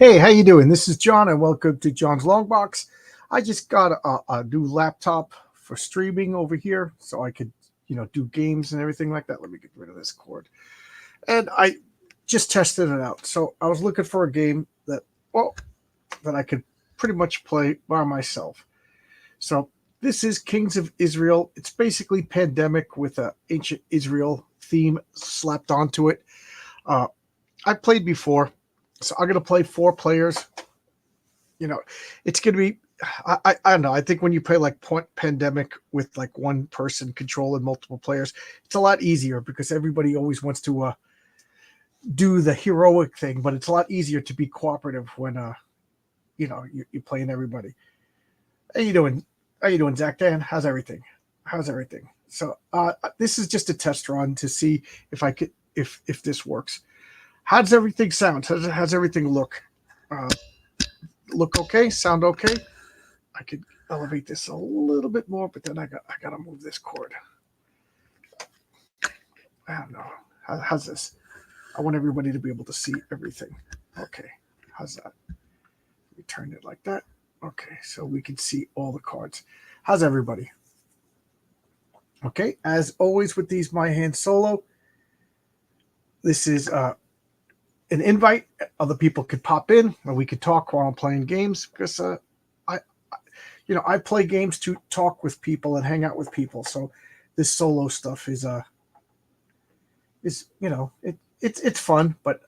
Hey, how you doing? This is John, and welcome to John's Long Box. I just got a new laptop for streaming over here, so I could, do games and everything like that. Let me get rid of this cord. And I just tested it out. So I was looking for a game that I could pretty much play by myself. So this is Kings of Israel. It's basically Pandemic with a ancient Israel theme slapped onto it. Uh, I played before. So I'm gonna play four players. It's gonna be. I don't know. I think when you play like Pandemic with like one person controlling multiple players, it's a lot easier because everybody always wants to do the heroic thing, but it's a lot easier to be cooperative when you're playing everybody. How you doing? How you doing, Zach Dan? How's everything? How's everything? So this is just a test run to see if I could if this works. How does everything sound? How's everything look? Uh, look okay? Sound okay? I could elevate this a little bit more, but then I gotta move this cord. I don't know. How's this? I want everybody to be able to see everything. Okay. How's that? We turn it like that. Okay, so we can see all the cards. How's everybody? Okay, as always with these My Hand Solo, this is an invite. Other people could pop in, and we could talk while I'm playing games because I play games to talk with people and hang out with people. So this solo stuff it's fun, but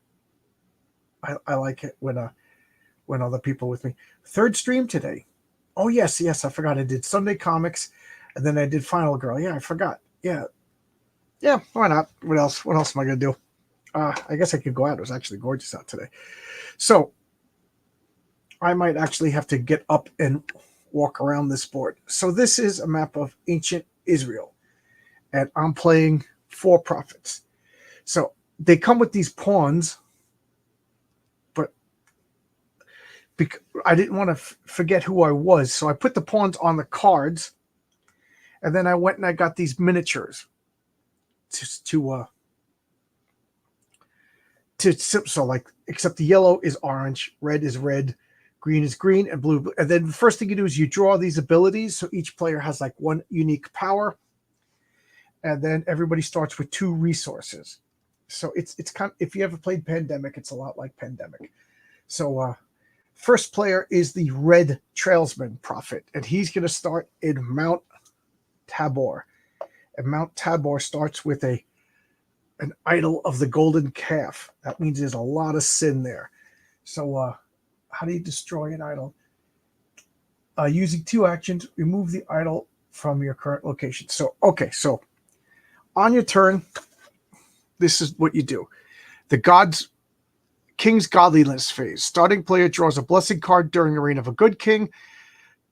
I like it when other people with me. Third stream today. Oh yes, I forgot I did Sunday Comics, and then I did Final Girl. Yeah, I forgot. Yeah. Why not? What else? What else am I gonna do? I guess I could go out. It was actually gorgeous out today. So I might actually have to get up and walk around this board. So this is a map of ancient Israel, and I'm playing four prophets. So they come with these pawns, but I didn't want to forget who I was, so I put the pawns on the cards, and then I went and I got these miniatures so like, except the yellow is orange, red is red, green is green, and blue. And then the first thing you do is you draw these abilities. So each player has like one unique power, and then everybody starts with two resources. So it's kind of, if you ever played Pandemic, it's a lot like Pandemic. So first player is the Red Trailsman Prophet, and he's going to start in Mount Tabor. And Mount Tabor starts with an idol of the golden calf. That means there's a lot of sin there. So how do you destroy an idol? Using two actions, remove the idol from your current location. So on your turn, this is what you do. The King's Godliness phase. Starting player draws a blessing card during the reign of a good king,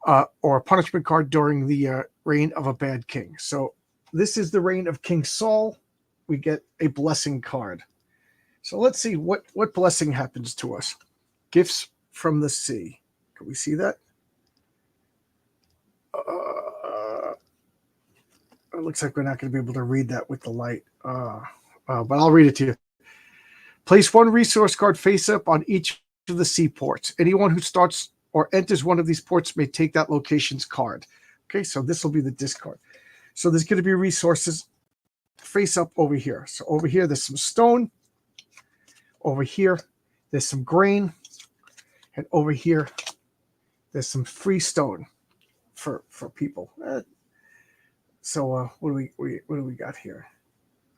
or a punishment card during the reign of a bad king. So this is the reign of King Saul. We get a blessing card. So let's see what blessing happens to us. Gifts from the sea. Can we see that? It looks like we're not going to be able to read that with the light. But I'll read it to you. Place one resource card face up on each of the seaports. Anyone who starts or enters one of these ports may take that location's card. Okay, so this will be the discard. So there's going to be resources face up over here. So over here, there's some stone. Over here, there's some grain. And over here, there's some free stone for people. So what do we got here?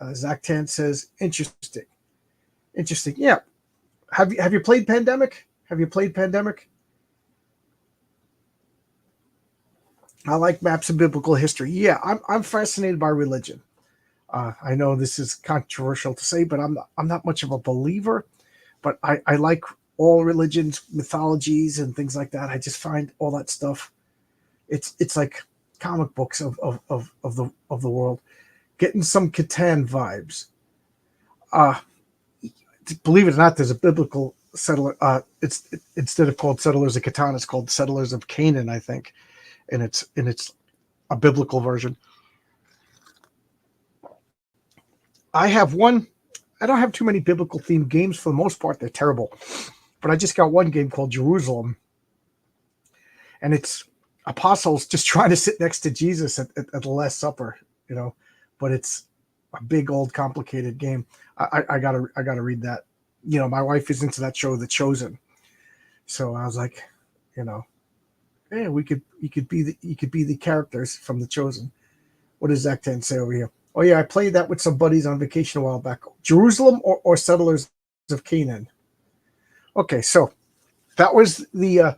Zachtan says, interesting. Yeah. Have you played Pandemic? Have you played Pandemic? I like maps of biblical history. Yeah, I'm fascinated by religion. I know this is controversial to say, but I'm not much of a believer. But I like all religions, mythologies, and things like that. I just find all that stuff. It's like comic books of the world. Getting some Catan vibes. Believe it or not, there's a biblical settler. It's instead of called Settlers of Catan, it's called Settlers of Canaan, I think, and it's a biblical version. I have one. I don't have too many biblical themed games. For the most part, they're terrible. but I just got one game called Jerusalem, and it's apostles just trying to sit next to Jesus at the Last Supper, you know. But it's a big old complicated game. I gotta read that. You know, my wife is into that show, The Chosen, so I was like, you know, yeah, you could be the characters from The Chosen. What does Zach 10 say over here? Oh yeah, I played that with some buddies on vacation a while back. Jerusalem or Settlers of Canaan. Okay, so that was the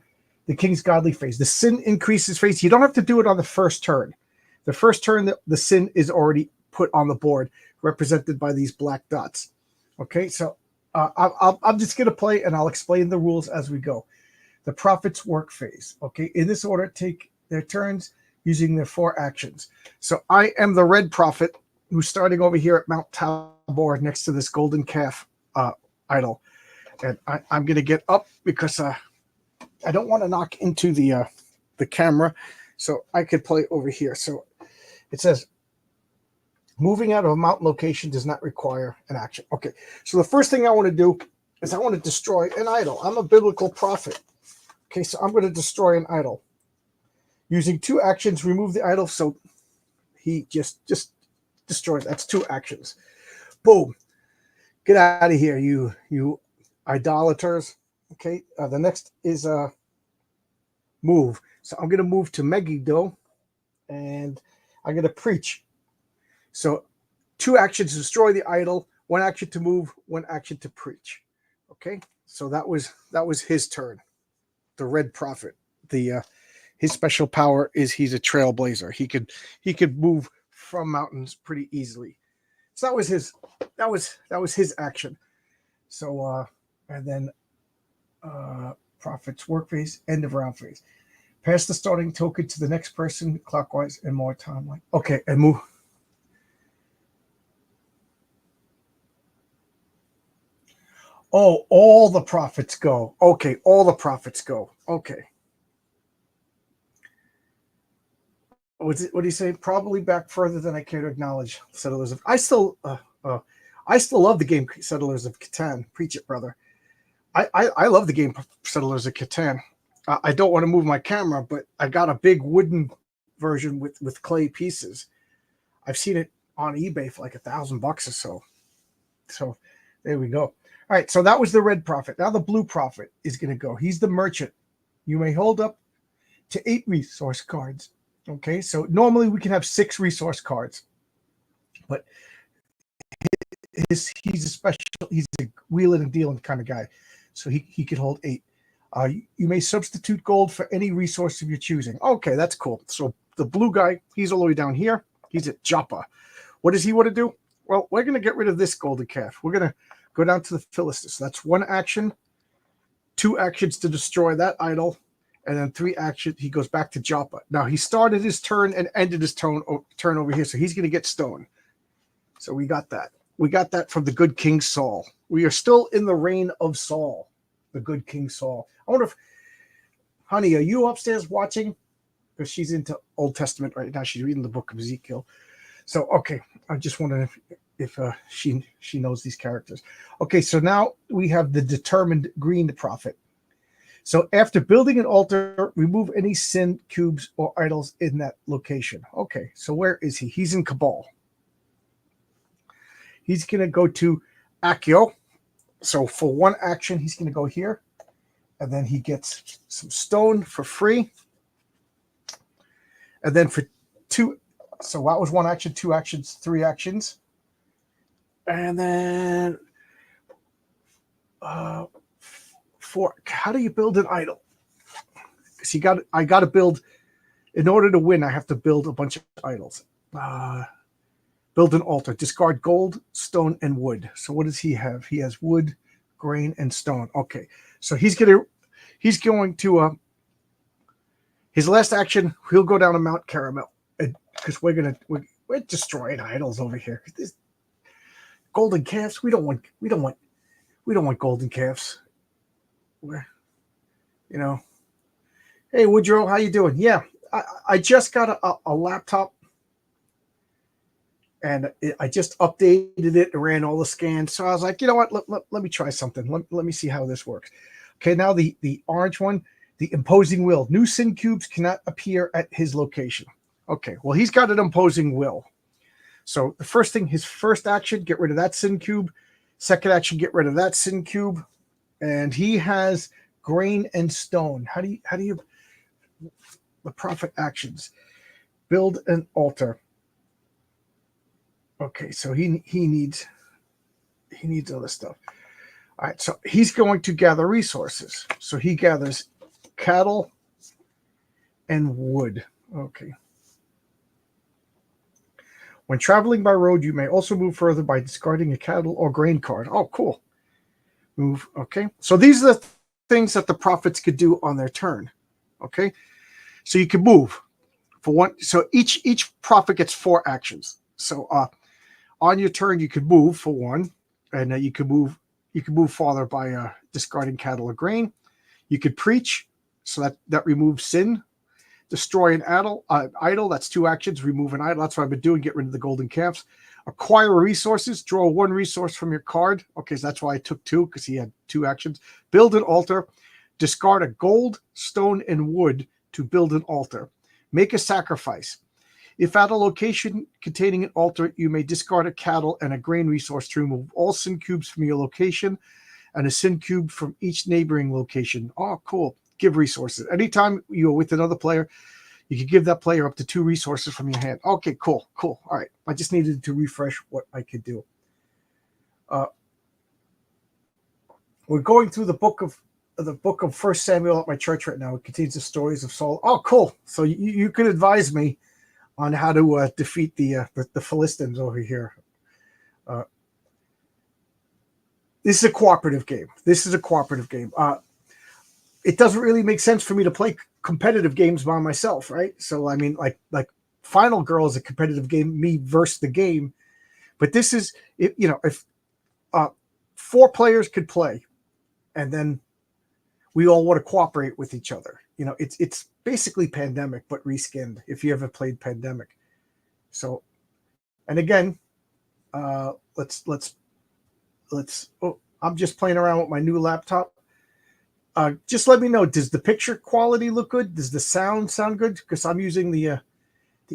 King's Godly phase. The sin increases phase. You don't have to do it on the first turn. The first turn, the sin is already put on the board, represented by these black dots. Okay, so I'm just going to play, and I'll explain the rules as we go. The Prophet's Work phase. Okay, in this order, take their turns using their 4 actions. So I am the Red Prophet, who's starting over here at Mount Tabor next to this golden calf idol. And I'm going to get up because I don't want to knock into the camera, so I could play over here. So it says, moving out of a mountain location does not require an action. Okay, so the first thing I want to do is I want to destroy an idol. I'm a biblical prophet. Okay, so I'm going to destroy an idol. Using 2 actions, remove the idol. So he just destroys. That's 2 actions. Boom. Get out of here, you idolaters. Okay, the next is move. So I'm going to move to Megiddo, and I'm going to preach. So 2 actions to destroy the idol, 1 action to move, 1 action to preach. Okay, so that was his turn. The Red Prophet. His special power is he's a trailblazer. He could move from mountains pretty easily. So that was his action. So and then Prophet's Work phase, end of round phase. Pass the starting token to the next person clockwise and more timeline. Okay, and move. Oh, all the prophets go. Okay, all the prophets go. Okay. What do you say? Probably back further than I care to acknowledge. Settlers of I still love the game Settlers of Catan. Preach it, brother. I love the game Settlers of Catan. I don't want to move my camera, but I got a big wooden version with clay pieces. I've seen it on eBay for like $1,000 or so. So there we go. All right, so that was the Red Prophet. Now the Blue Prophet is going to go. He's the merchant. You may hold up to 8 resource cards. Okay, so normally we can have 6 resource cards, but he's a wheeling and dealing kind of guy, so he could hold 8. You may substitute gold for any resource of your choosing. Okay, that's cool. So the blue guy, he's all the way down here. He's at Joppa. What does he want to do? Well, we're going to get rid of this golden calf. We're going to go down to the Philistus. So that's 1 action, 2 actions to destroy that idol, and then 3 actions. He goes back to Joppa. Now, he started his turn and ended his turn over here, so he's going to get stone. So we got that. We got that from the good King Saul. We are still in the reign of Saul, the good King Saul. I wonder if, honey, are you upstairs watching? Because she's into Old Testament right now. She's reading the book of Ezekiel. So, okay, I just wondered if she knows these characters. Okay, so now we have the determined green prophet. So after building an altar, remove any sin cubes or idols in that location. Okay, so where is he? He's in Cabal. He's going to go to Accio. So for 1 action, he's going to go here. And then he gets some stone for free. And then for 2, so that was 1 action, 2 actions, 3 actions. And then 4, how do you build an idol? Because I got to build, in order to win, I have to build a bunch of idols. Build an altar. Discard gold, stone, and wood. So what does he have? He has wood, grain, and stone. Okay, so he's going to his last action, he'll go down to Mount Caramel, because we're destroying idols over here. This golden calves, we don't want golden calves. We're, hey Woodrow, how you doing? Yeah, I just got a laptop, and I just updated it and ran all the scans. So I was like, you know what? Let me try something. Let me see how this works. Okay, now the orange one, the imposing will. New sin cubes cannot appear at his location. Okay, well, he's got an imposing will. So the first thing, his first action, get rid of that sin cube. Second action, get rid of that sin cube. And he has grain and stone. How do you the prophet actions? Build an altar. Okay, so he needs other stuff. All right, so he's going to gather resources. So he gathers cattle and wood. Okay. When traveling by road, you may also move further by discarding a cattle or grain card. Oh, cool. Move. Okay. So these are the things that the prophets could do on their turn. Okay. So you can move for one. So each prophet gets 4 actions. So on your turn, you could move for one, and you can move farther by discarding cattle or grain. You could preach, so that removes sin. Destroy an idol, that's 2 actions. Remove an idol, that's what I've been doing. Get rid of the golden calves. Acquire resources, draw 1 resource from your card. Okay, so that's why I took 2, because he had 2 actions. Build an altar. Discard a gold, stone, and wood to build an altar. Make a sacrifice. If at a location containing an altar, you may discard a cattle and a grain resource to remove all sin cubes from your location and a sin cube from each neighboring location. Oh, cool. Give resources. Anytime you're with another player, you can give that player up to 2 resources from your hand. Okay, cool. All right. I just needed to refresh what I could do. We're going through the book of 1 Samuel at my church right now. It contains the stories of Saul. Oh, cool. So you could advise me on how to defeat the Philistines over here. This is a cooperative game. It doesn't really make sense for me to play competitive games by myself, right? So I mean, like Final Girl is a competitive game, me versus the game. But this is, if 4 players could play, and then we all want to cooperate with each other. It's basically Pandemic, but reskinned. If you ever played Pandemic, so, and again, let's. Oh, I'm just playing around with my new laptop. Just let me know. Does the picture quality look good? Does the sound good? Because I'm using the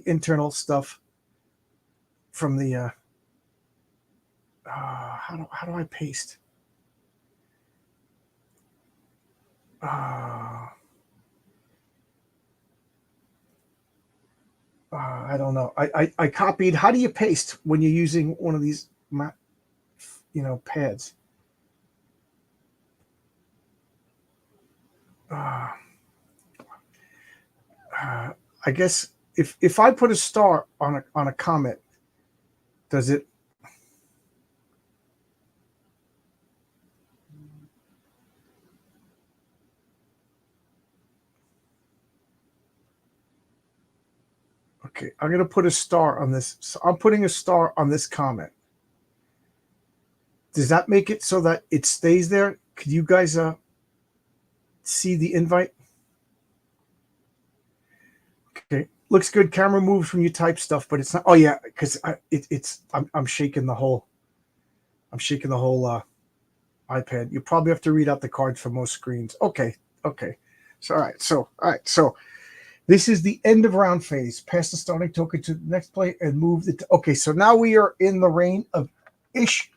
internal stuff from the. How do I paste? I don't know. I copied. How do you paste when you're using one of these, pads? I guess if I put a star on a comment, does it? Okay, I'm gonna put a star on this. So I'm putting a star on this comment. Does that make it so that it stays there? Could you guys see the invite? Okay, looks good. Camera moves when you type stuff, but it's not. Oh yeah, because I'm shaking the whole. I'm shaking the whole iPad. You probably have to read out the cards for most screens. Okay. So all right. So this is the end of round phase. Pass the starting token to the next play and move it. Okay, so now we are in the reign of Ishbosheth.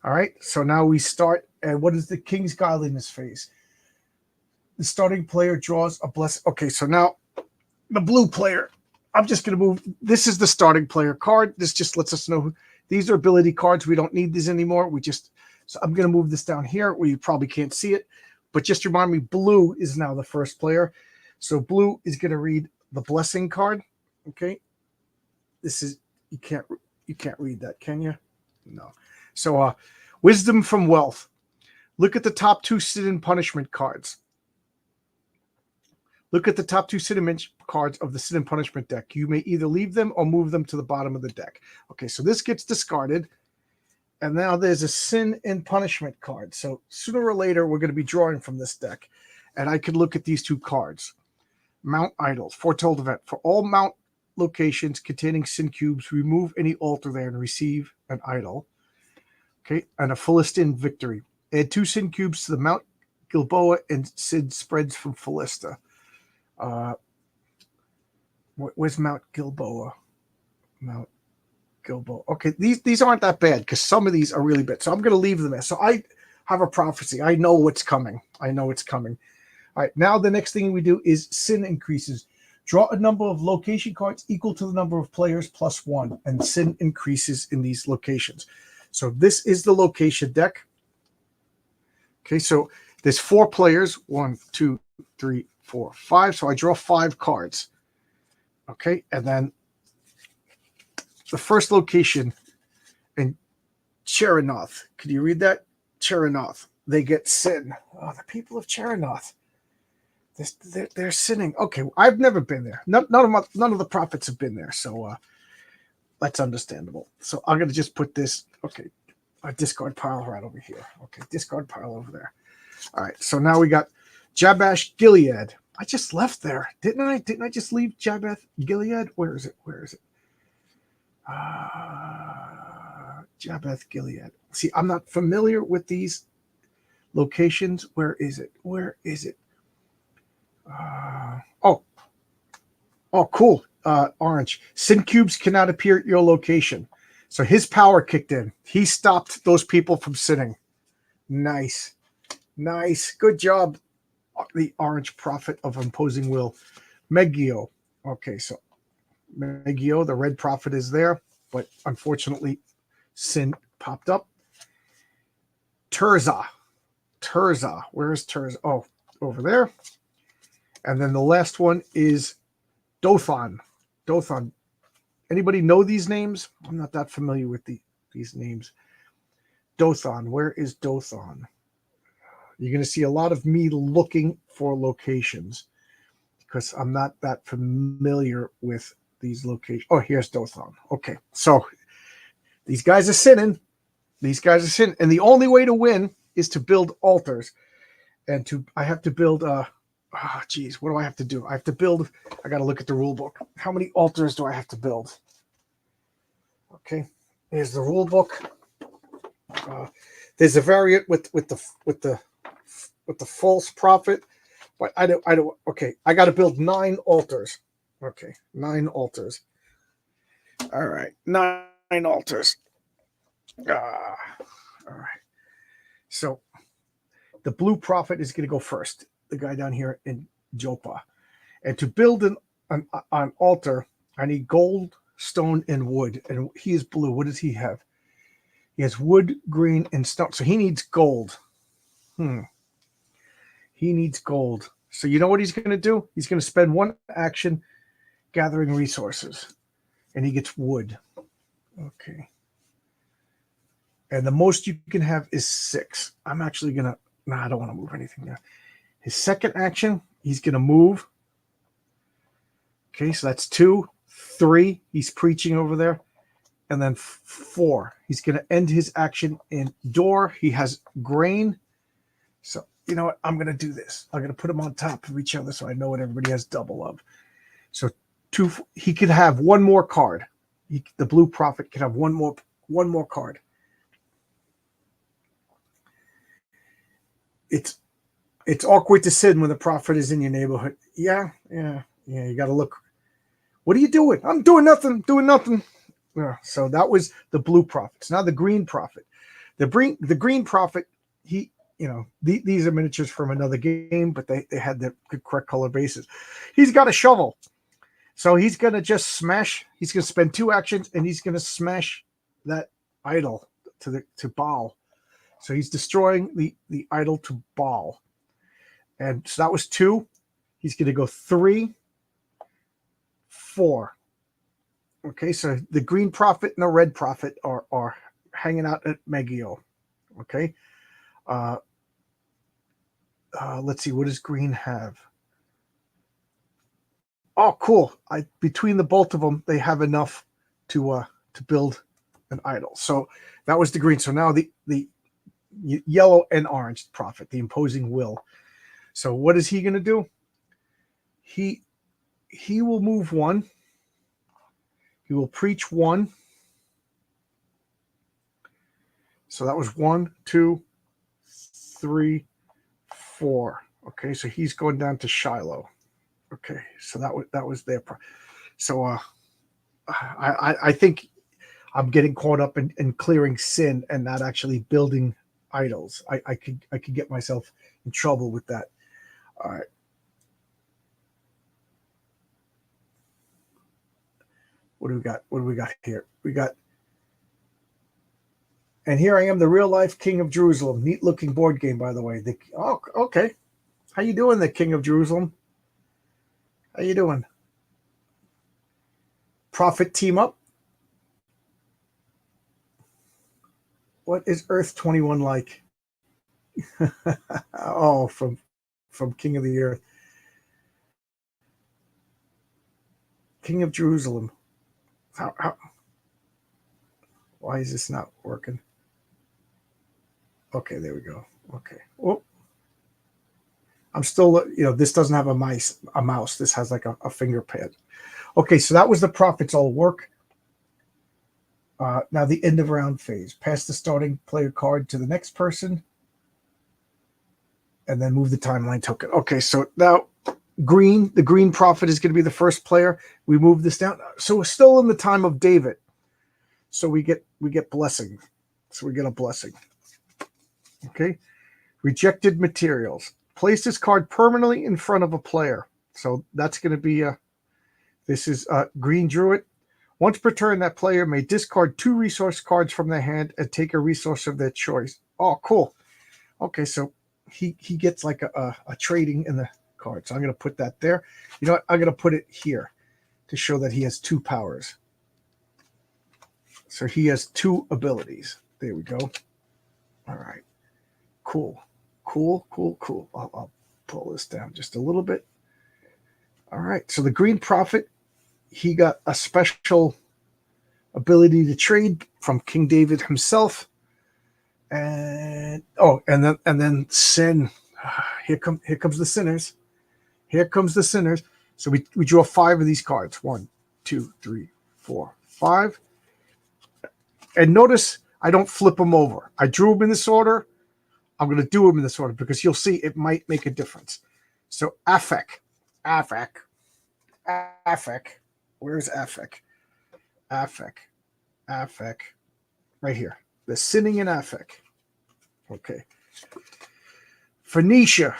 All right, so now we start. And what is the King's Godliness phase? The starting player draws a bless. Okay, so now the blue player. I'm just going to move. This is the starting player card. This just lets us know these are ability cards. We don't need these anymore. So I'm going to move this down here where you probably can't see it. But just remind me, blue is now the first player. So blue is going to read the blessing card. Okay. This is, you can't read that, can you? No. So wisdom from wealth. Look at the top 2 sin and punishment cards. Look at the top 2 sin cards of the sin and punishment deck. You may either leave them or move them to the bottom of the deck. Okay, so this gets discarded. And now there's a sin and punishment card. So sooner or later, we're going to be drawing from this deck. And I could look at these 2 cards. Mount Idols, foretold event. For all mount locations containing sin cubes, remove any altar there and receive an idol. Okay, and a Philistine victory. Add 2 Sin cubes to the Mount Gilboa and Sin spreads from Philista. Where's Mount Gilboa? Mount Gilboa. Okay, these aren't that bad because some of these are really bad. So I'm going to leave them there. So I have a prophecy. I know what's coming. I know it's coming. All right, now the next thing we do is Sin increases. Draw a number of location cards equal to the number of players plus 1, and Sin increases in these locations. So this is the location deck. Okay, so there's 4 players. 1, 2, 3, 4, 5. So I draw 5 cards. Okay, and then the first location in Cheranoth. Could you read that? Cheranoth. They get Sin. Oh, the people of Cheranoth. They're sinning. Okay, I've never been there. None of the prophets have been there, so that's understandable. So I'm gonna just put this. Okay, a discard pile right over here. Okay, discard pile over there. All right. So now we got Jabesh Gilead. I just left there, didn't I? Didn't I just leave Jabesh Gilead? Where is it? Where is it? Jabesh Gilead. See, I'm not familiar with these locations. Where is it? Where is it? Oh, cool. Orange. Sin cubes cannot appear at your location. So his power kicked in. He stopped those people from sinning. Nice. Nice. Good job, the orange prophet of imposing will. Meggio. Okay, so Meggio, the red prophet, is there, but unfortunately, Sin popped up. Tirzah. Where is Tirzah? Oh, over there. And then the last one is Dothan. Anybody know these names? I'm not that familiar with these names. Dothan. Where is Dothan? You're going to see a lot of me looking for locations because I'm not that familiar with these locations. Oh, here's Dothan. Okay, so these guys are sinning. And the only way to win is to build altars. And I have to build what do I have to do? I got to look at the rule book. How many altars do I have to build? Okay, here's the rule book. There's a variant with the false prophet, but I don't. Okay, I got to build 9 altars. Okay, 9 altars. All right, 9 altars. All right. So the blue prophet is going to go first. The guy down here in Joppa. And to build an altar, I need gold, stone, and wood. And he is blue. What does he have? He has wood, green, and stone. So he needs gold. He needs gold. So you know what he's going to do? He's going to spend 1 action gathering resources. And he gets wood. Okay. And the most you can have is 6. I'm actually going to... No, I don't want to move anything there. His second action, he's going to move. Okay, so that's 2. 3, he's preaching over there. And then 4, he's going to end his action in door. He has grain. So, you know what? I'm going to do this. I'm going to put them on top of each other so I know what everybody has double of. So 2, he could have 1 more card. The blue prophet could have one more card. It's awkward to sin when the prophet is in your neighborhood. Yeah. You got to look. What are you doing? I'm doing nothing. Yeah, so that was the blue prophets. Now the green prophet. The green prophet, these are miniatures from another game, but they had the correct color bases. He's got a shovel. So he's going to just smash. He's going to spend 2 actions, and he's going to smash that idol to Baal. So he's destroying the idol to Baal. And so that was 2. He's going to go 3, 4. Okay, so the green prophet and the red prophet are hanging out at Meggio. Okay. Let's see, what does green have? Oh, cool. Between the both of them, they have enough to build an idol. So that was the green. So now the yellow and orange prophet, the imposing will. So what is he going to do? He will move 1. He will preach 1. So that was 1, 2, 3, 4. Okay, so he's going down to Shiloh. Okay, so that was their. So I think I'm getting caught up in clearing sin and not actually building idols. I could get myself in trouble with that. All right. What do we got? What do we got here? We got, and here I am, the real life King of Jerusalem. Neat looking board game, by the way. Oh, okay. How you doing, the King of Jerusalem? How you doing? Prophet team up. What is Earth 21 like? Oh, from King of the Earth, King of Jerusalem. How? Why is this not working? Okay, there we go. Okay. Oh, I'm still, this doesn't have a mouse. This has like a finger pad. Okay, so that was the prophets all work. Now the end of round phase. Pass the starting player card to the next person, and then move the timeline token. Okay, so now the green prophet is going to be the first player. We move this down. So we're still in the time of David. So we get blessing. So we get a blessing. Okay. Rejected materials. Place this card permanently in front of a player. So that's going to be this is Green Druid. Once per turn, that player may discard 2 resource cards from their hand and take a resource of their choice. Oh, cool. Okay, so he gets like a trading in the card. So I'm going to put that there. You know what? I'm going to put it here to show that he has 2 powers. So he has 2 abilities. There we go. All right. Cool. I'll pull this down just a little bit. All right. So the Green Prophet, he got a special ability to trade from King David himself. And then sin. Here comes the sinners. Here comes the sinners. So we draw 5 of these cards. 1, 2, 3, 4, 5. And notice I don't flip them over. I drew them in this order. I'm going to do them in this order because you'll see it might make a difference. So Aphek. Where's Aphek? Aphek. Right here. The sinning in Aphek. Okay. Phoenicia.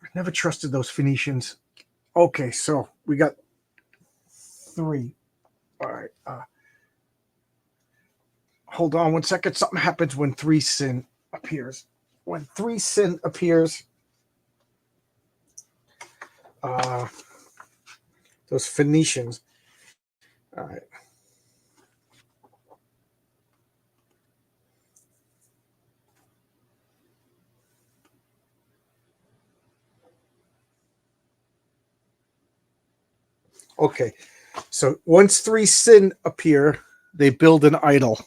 I never trusted those Phoenicians. Okay, so we got 3. All right. Hold on 1 second. Something happens when 3 sin appears. When 3 sin appears, those Phoenicians. All right. Okay. So once 3 sin appear, they build an idol.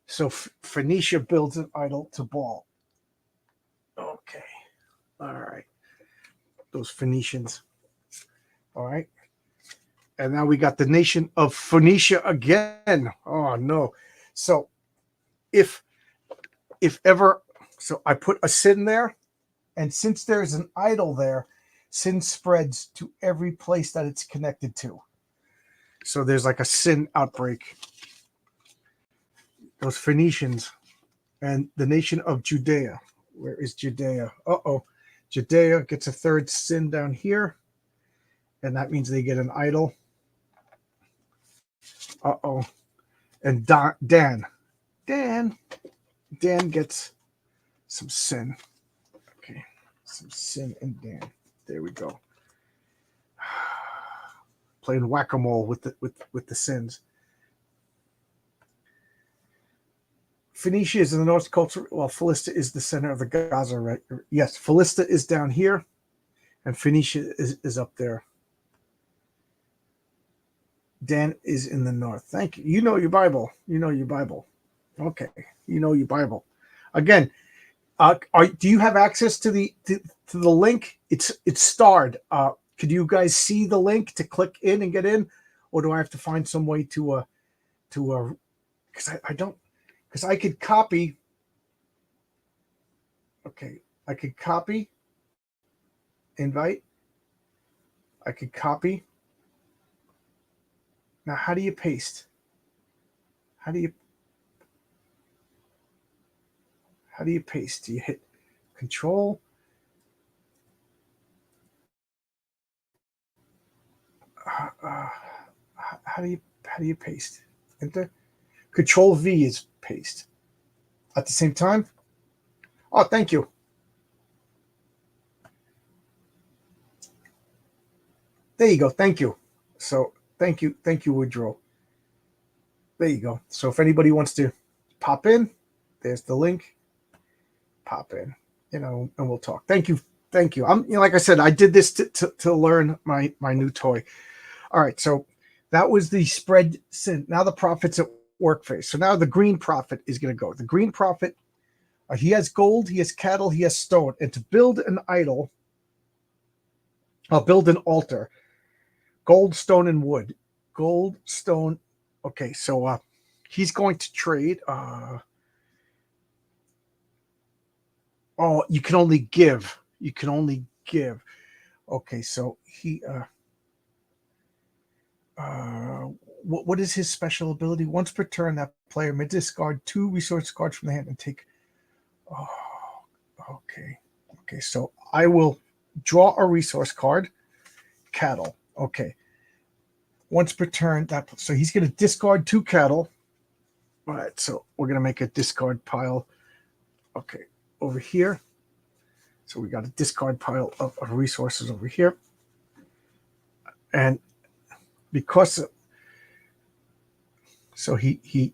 So Phoenicia builds an idol to Baal. Okay. All right. Those Phoenicians. All right. And now we got the nation of Phoenicia again. Oh, no. So if ever, so I put a sin there. And since there's an idol there, sin spreads to every place that it's connected to. So there's like a sin outbreak. Those Phoenicians and the nation of Judea. Where is Judea? Uh-oh. Judea gets a 3rd sin down here. And that means they get an idol. Uh-oh. And Dan gets some sin. Okay. Some sin and Dan. There we go. Playing whack-a-mole with the sins. Phoenicia is in the North culture. Well, Philistia is the center of the Gaza, right? Yes, Philistia is down here, and Phoenicia is up there. Dan is in the north. Thank you. You know your Bible. Okay, you know your Bible. Again, do you have access to the link? It's starred. Could you guys see the link to click in and get in, or do I have to find some way to because I don't. because I could copy. Okay, I could copy, invite. I could copy. Now, how do you paste? How do you paste? Do you hit Control? How do you paste? Enter. Control V is paste. At the same time. Oh, thank you. There you go. Thank you. So thank you, Woodrow. There you go. So if anybody wants to pop in, there's the link. Pop in, and we'll talk. Thank you. I'm, like I said, I did this to learn my new toy. All right, so that was the spread sin. Now the prophet's at work phase. So now the green prophet is going to go. The green prophet, he has gold, he has cattle, he has stone, and to build an idol, I'll build an altar. Gold, stone, and wood. Gold, stone. Okay, so he's going to trade. Oh, you can only give. You can only give. Okay, so he. What is his special ability? Once per turn, that player may discard 2 resource cards from the hand and take. Oh, okay. Okay, so I will draw a resource card. Cattle. Okay. Once per turn, so he's going to discard 2 cattle. All right, so we're going to make a discard pile. Okay, over here. So we got a discard pile of resources over here. And because so he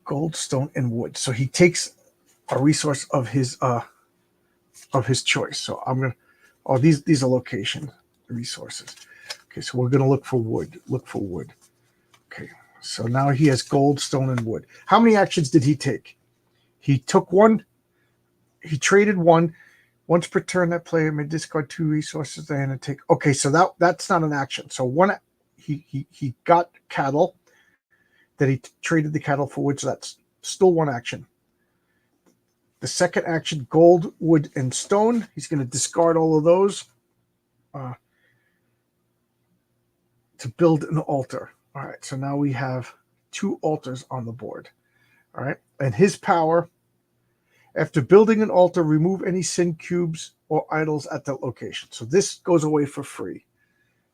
gold, stone, and wood. So he takes a resource of his choice. So I'm gonna these are location resources. Okay, so we're gonna look for wood. Okay, so now he has gold, stone, and wood. How many actions did he take? He took 1. He traded 1. Once per turn, that player may discard 2 resources and take. Okay, so that's not an action. So he got cattle. That he traded the cattle for wood. So that's still 1 action. The second action, gold, wood, and stone. He's going to discard all of those to build an altar. All right, so now we have 2 altars on the board. All right, and his power. After building an altar, remove any sin cubes or idols at that location. So this goes away for free.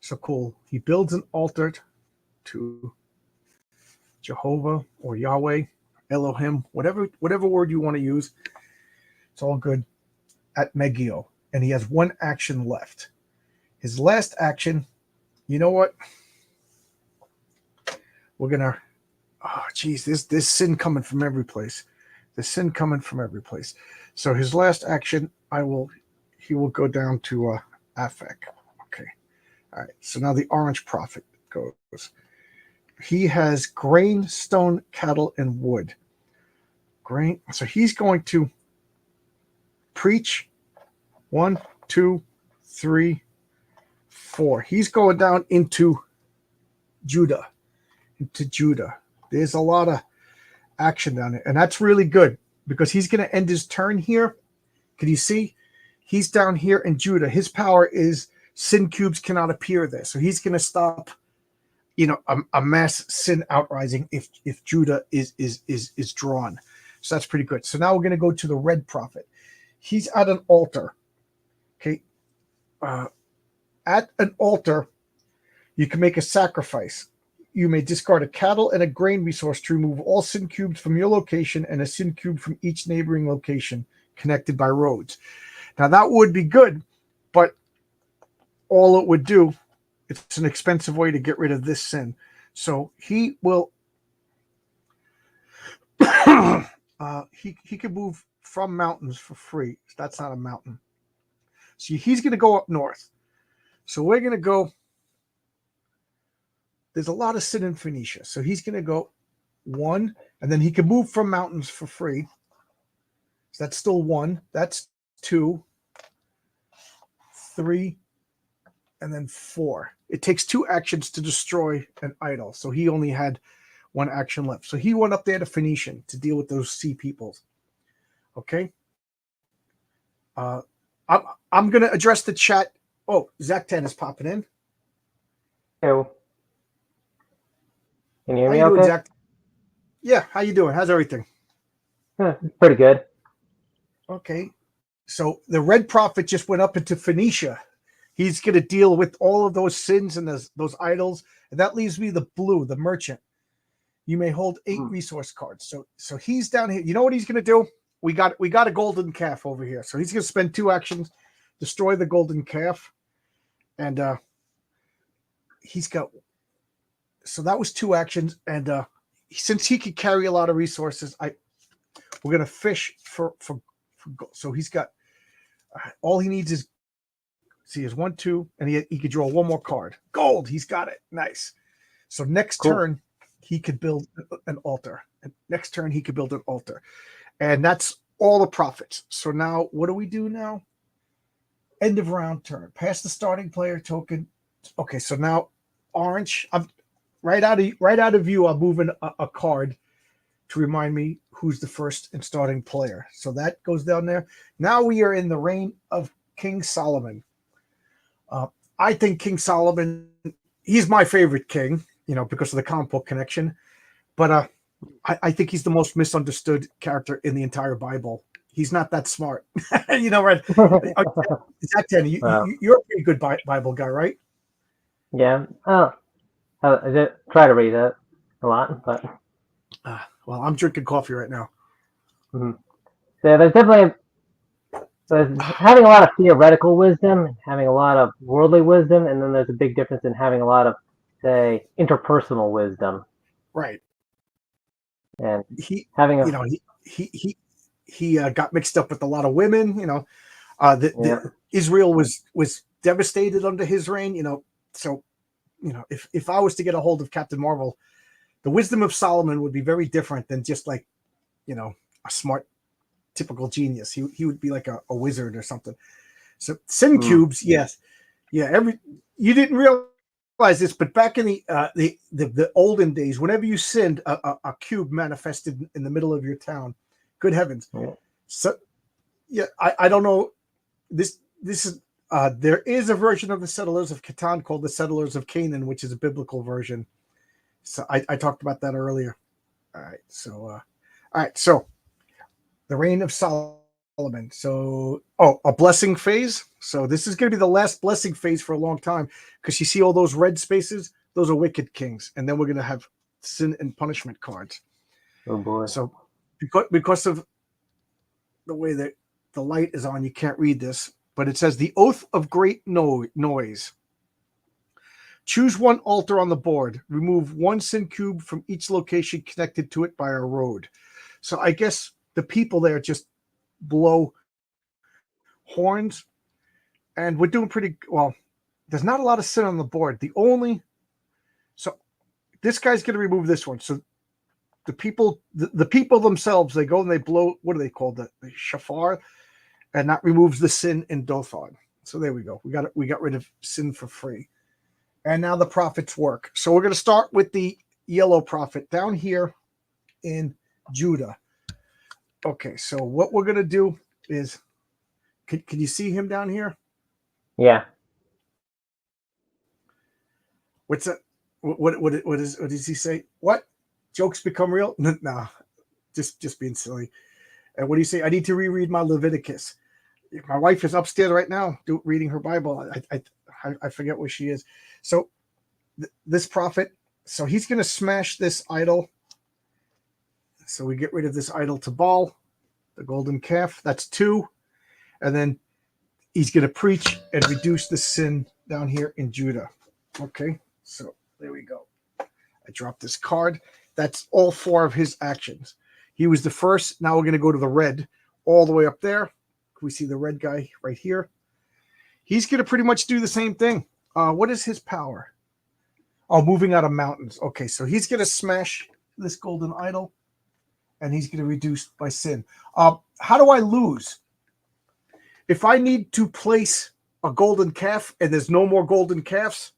So cool. He builds an altar to Jehovah or Yahweh, Elohim, whatever word you want to use. It's all good at Megiddo. And he has 1 action left. His last action, you know what? We're going to, oh, geez, this sin coming from every place. The sin coming from every place. So his last action, he will go down to Afek. Okay. All right. So now the orange prophet goes. He has grain, stone, cattle, and wood. Grain. So he's going to preach 1, 2, 3, 4. He's going down into Judah. There's a lot of action down there, and that's really good because he's going to end his turn here. Can you see? He's down here in Judah. His power is sin cubes cannot appear there, so he's going to stop, a mass sin outrising if Judah is drawn. So that's pretty good. So now we're going to go to the red prophet. He's at an altar. Okay, at an altar, you can make a sacrifice. You may discard a cattle and a grain resource to remove all sin cubes from your location and a sin cube from each neighboring location connected by roads. Now that would be good, but all it would do, it's an expensive way to get rid of this sin. So he will, he could move from mountains for free. That's not a mountain. So he's going to go up north. So we're going to go. There's a lot of sin in Phoenicia. So he's going to go 1, and then he can move from mountains for free. So that's still 1. That's 2, 3, and then 4. It takes 2 actions to destroy an idol. So he only had 1 action left. So he went up there to Phoenician to deal with those sea peoples. Okay. I'm going to address the chat. Oh, Zach 10 is popping in. Hello. Can you hear me How you doing, okay? Zach? Yeah, how you doing? How's everything? Pretty good. Okay. So the Red Prophet just went up into Phoenicia. He's going to deal with all of those sins and those idols. And that leaves me the blue, the merchant. You may hold 8 resource cards. So he's down here. You know what he's going to do? We got a golden calf over here. So he's going to spend 2 actions, destroy the golden calf. And he's got, so that was 2 actions. And since he could carry a lot of resources, we're going to fish for gold. So he's got, all he needs is, see, is 1, 2, and he could draw 1 more card. Gold, he's got it. Nice. So next turn, he could build an altar. And next turn, he could build an altar. And that's all the profits. So now, what do we do now? End of round turn. Pass the starting player token. Okay, so now orange. I'm right out of view. I'm moving a card to remind me who's the first and starting player. So that goes down there. Now we are in the reign of King Solomon. I think King Solomon, he's my favorite king, because of the comic book connection. But I think he's the most misunderstood character in the entire Bible. He's not that smart. Right? Zach 10, you're a pretty good Bible guy, right? Yeah. Oh, I try to read it a lot, but. Well, I'm drinking coffee right now. Mm-hmm. So there's having a lot of theoretical wisdom, having a lot of worldly wisdom, and then there's a big difference in having a lot of, say, interpersonal wisdom. Right. And he got mixed up with a lot of women. Israel was devastated under his reign. So if I was to get a hold of Captain Marvel, the wisdom of Solomon would be very different than just like a smart typical genius. He would be like a wizard or something. So sin cubes, yes, yeah. You didn't realize this, but back in the olden days, whenever you sinned, a cube manifested in the middle of your town. Good heavens! Yeah. So yeah, I don't know. This is there is a version of the Settlers of Catan called the Settlers of Canaan, which is a biblical version. So I talked about that earlier. All right. So the reign of Solomon. So, a blessing phase. So this is going to be the last blessing phase for a long time, because you see all those red spaces? Those are wicked kings. And then we're going to have sin and punishment cards. Oh, boy. So because of the way that the light is on, you can't read this, but it says the oath of great noise. Choose 1 altar on the board. Remove 1 sin cube from each location connected to it by a road. So I guess the people there just blow horns, and we're doing pretty well. There's not a lot of sin on the board. So this guy's going to remove this one. So the people themselves, they go and they blow. What do they call the shofar, and that removes the sin in Dothan. So there we go. We got rid of sin for free. And now the prophets work. So we're going to start with the yellow prophet down here in Judah. Okay, so what we're going to do is, can you see him down here? Yeah. What's that? What does he say? What? Jokes become real? No, just being silly. And what do you say? I need to reread my Leviticus. My wife is upstairs right now reading her Bible. I forget where she is. So this prophet, so he's going to smash this idol. So we get rid of this idol to Baal, the golden calf. That's 2. And then he's going to preach and reduce the sin down here in Judah. Okay, so there we go. I dropped this card. That's all 4 of his actions. He was the first. Now we're going to go to the red all the way up there. We see the red guy right here. He's going to pretty much do the same thing. What is his power? Oh, moving out of mountains. Okay, so he's going to smash this golden idol, and he's going to reduce by sin. How do I lose? If I need to place a golden calf and there's no more golden calves,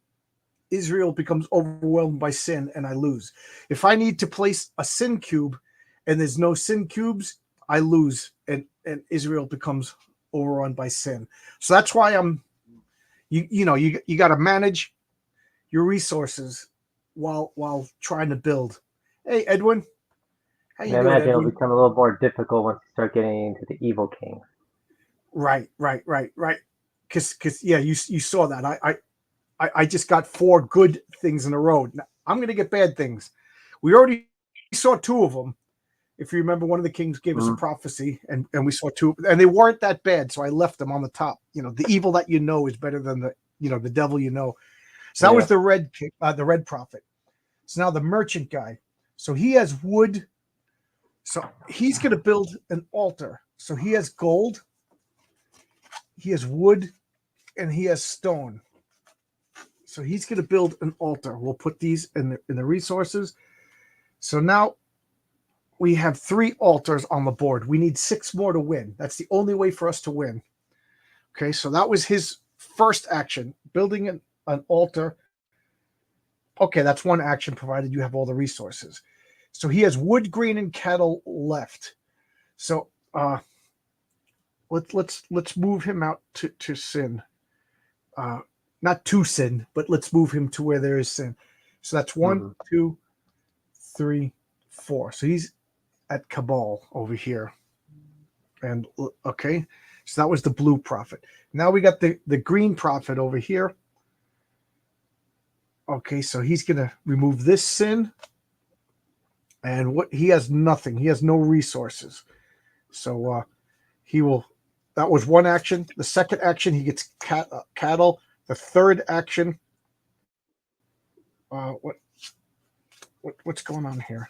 Israel becomes overwhelmed by sin and I lose. If I need to place a sin cube and there's no sin cubes, I lose and Israel becomes overrun by sin. So that's why you got to manage your resources while trying to build. Hey, Edwin. How you I doing, imagine it'll Edwin? become a little more difficult once you start getting into the evil king. Right. Because yeah, you saw that. I just got 4 good things in a row. Now, I'm going to get bad things. We already saw 2 of them. If you remember, one of the kings gave us a prophecy, and we saw 2, and they weren't that bad, so I left them on the top. The evil that you know is better than the devil you know. So that was the red king, the red prophet. So now the merchant guy. So he has wood. So he's going to build an altar. So he has gold, he has wood, and he has stone. So he's going to build an altar. We'll put these in the resources. So now we have 3 altars on the board. We need 6 more to win. That's the only way for us to win. Okay, so that was his first action, building an altar. Okay, that's one action, provided you have all the resources. So he has wood, grain, and cattle left. So let's move him out to sin. Not to sin, but let's move him to where there is sin. So that's 1, 2, 3, 4. So he's at Cabal over here. And okay, so that was the blue prophet. Now we got the green prophet over here. Okay, so he's gonna remove this sin. And he has nothing. He has no resources. So he will. That was one action. The second action, he gets cattle. The third action. What's going on here?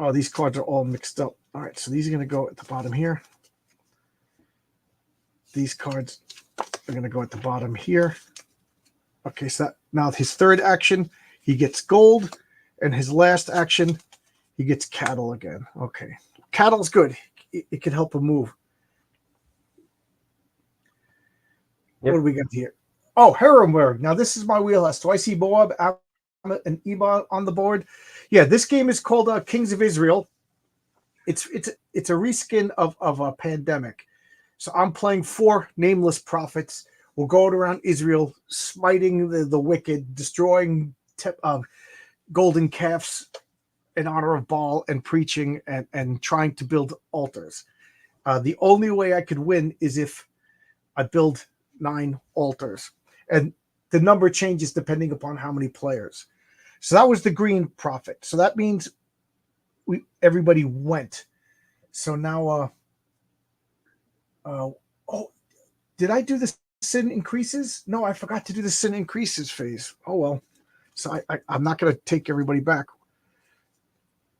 Oh, these cards are all mixed up. All right, so these are going to go at the bottom here. These cards are going to go at the bottom here. Okay, so now his third action, he gets gold, and his last action, he gets cattle again. Okay, cattle's good. It can help him move. Yep. What do we got here? Oh, Herrenberg. Now this is my wheelhouse. Do I see Moab, Ammon, and Ebal on the board? Yeah, this game is called Kings of Israel. It's a reskin of a Pandemic. So I'm playing 4 nameless prophets. We'll go around Israel, smiting the wicked, destroying golden calves in honor of Baal, and preaching and trying to build altars. The only way I could win is if I build 9 altars. And the number changes depending upon how many players. So that was the green prophet. So that means everybody went. So now, did I do the sin increases? No, I forgot to do the sin increases phase. Oh well. So I'm not going to take everybody back.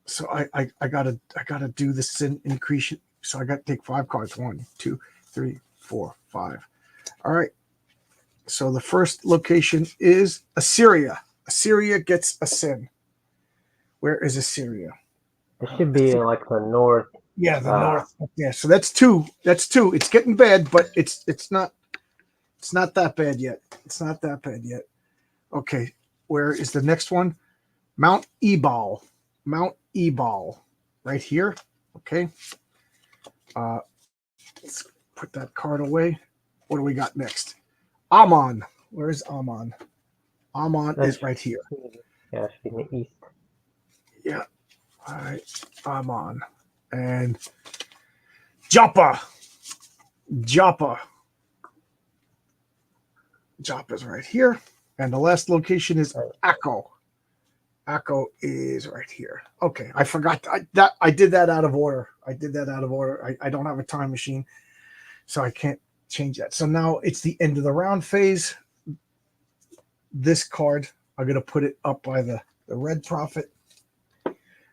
So I gotta do the sin increase. So I got to take 5 cards. 1, 2, 3, 4, 5. All right. So the first location is Assyria. Assyria gets a sin. Where is Assyria? It should be like the north. Yeah, the north. Yeah, so that's 2. That's 2. It's getting bad, but it's not that bad yet. It's not that bad yet. Okay, where is the next one? Mount Ebal. Mount Ebal. Right here. Okay. Let's put that card away. What do we got next? Ammon. Where is Ammon? Ammon is right here. Yeah, it should be in the east. Yeah. All right. Ammon. And Joppa. Joppa. Joppa's right here. And the last location is Akko. Akko is right here. Okay. I forgot I did that out of order. I don't have a time machine, so I can't change that. So now it's the end of the round phase. This card, I'm going to put it up by the red prophet.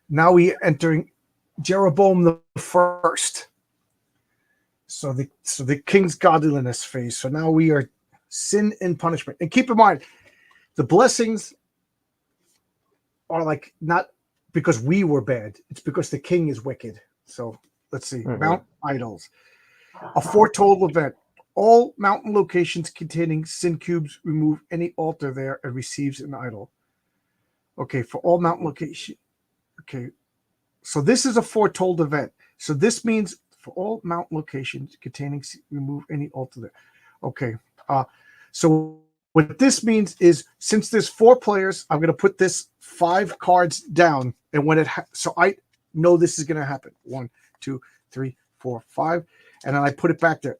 Now we entering Jeroboam the first. So the king's godliness phase. So now we are sin and punishment. And keep in mind, the blessings are like not because we were bad. It's because the king is wicked. So let's see. Mount Idols. A foretold event. All mountain locations containing sin cubes remove any altar there and receives an idol. Okay, for all mountain location. Okay, so this is a foretold event. So this means for all mountain locations containing remove any altar there. Okay, so what this means is since there's 4 players, I'm going to put this 5 cards down, and when it so I know this is going to happen. 1, 2, 3, 4, 5, and then I put it back there.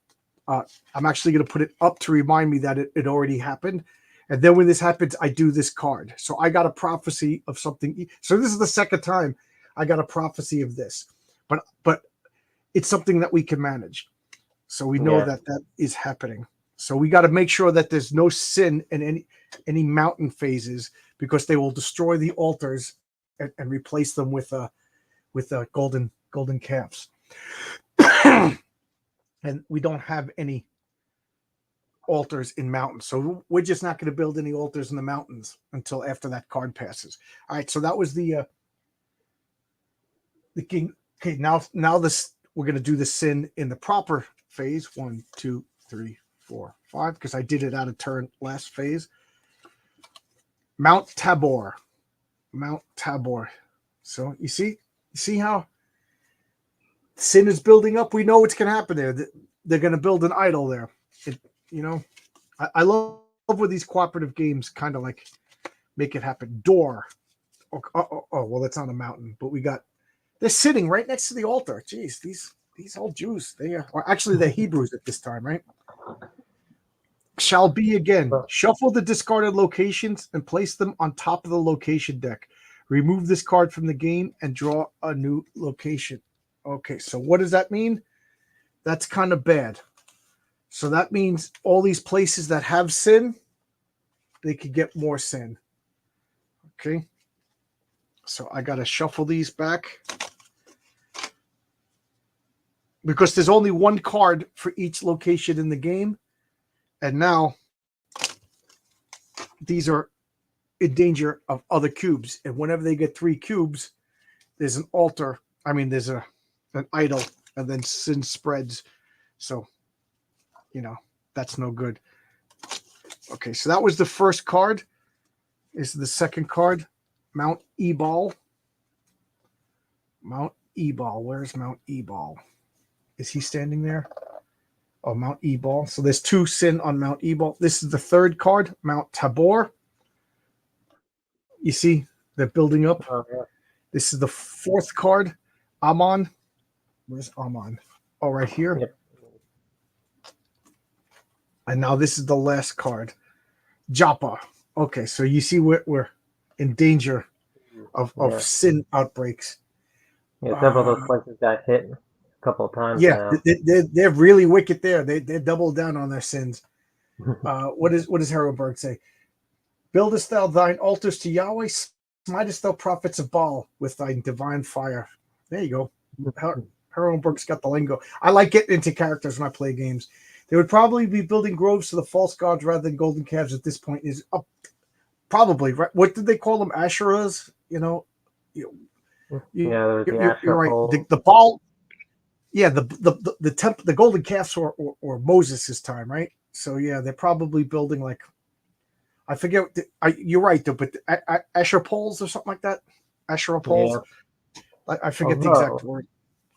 I'm actually going to put it up to remind me that it already happened. And then when this happens, I do this card. So I got a prophecy of something. So this is the second time I got a prophecy of this. But it's something that we can manage. So we know that is happening. So we got to make sure that there's no sin in any mountain phases, because they will destroy the altars and replace them with golden calves. And we don't have any altars in mountains, so we're just not going to build any altars in the mountains until after that card passes. All right, so that was the king. Okay, now this we're going to do the sin in the proper phase. 1, 2, 3, 4, 5, because I did it out of turn last phase. Mount Tabor. So you see how sin is building up. We know what's going to happen there. They're going to build an idol there. I love where these cooperative games kind of like make it happen. Door. Oh, well, that's on a mountain, but they're sitting right next to the altar. Jeez, these old Jews, or actually they're Hebrews at this time, right? Shall be again. Shuffle the discarded locations and place them on top of the location deck. Remove this card from the game and draw a new location. Okay, so what does that mean? That's kind of bad. So that means all these places that have sin, they could get more sin. Okay. So I got to shuffle these back, because there's only 1 card for each location in the game. And now these are in danger of other cubes. And whenever they get 3 cubes, there's an altar. I mean, there's an idol, and then sin spreads. So, that's no good. Okay, so that was the first card. This is the second card, Mount Ebal. Mount Ebal. Where's Mount Ebal? Is he standing there? Oh, Mount Ebal. So there's 2 sin on Mount Ebal. This is the third card, Mount Tabor. You see, they're building up. Oh, yeah. This is the 4th card, Ammon. Where's Ammon? Oh, right here. Yep. And now this is the last card, Joppa. Okay, so you see we're in danger of sin outbreaks. Yeah, several of those places got hit a couple of times. Yeah, they're really wicked there. They doubled down on their sins. What does Heroberg say? Buildest thou thine altars to Yahweh, smitest thou prophets of Baal with thine divine fire. There you go. Heroberg's got the lingo. I like getting into characters when I play games. They would probably be building groves to the false gods rather than golden calves at this point. Is probably right. What did they call them? Asherahs? You're right. The Baal. Yeah, the temple, the golden calves or Moses' time, right? So yeah, they're probably building like, I forget. You're right though, but Asher poles or something like that. Asherah poles. Yeah. I forget the exact word.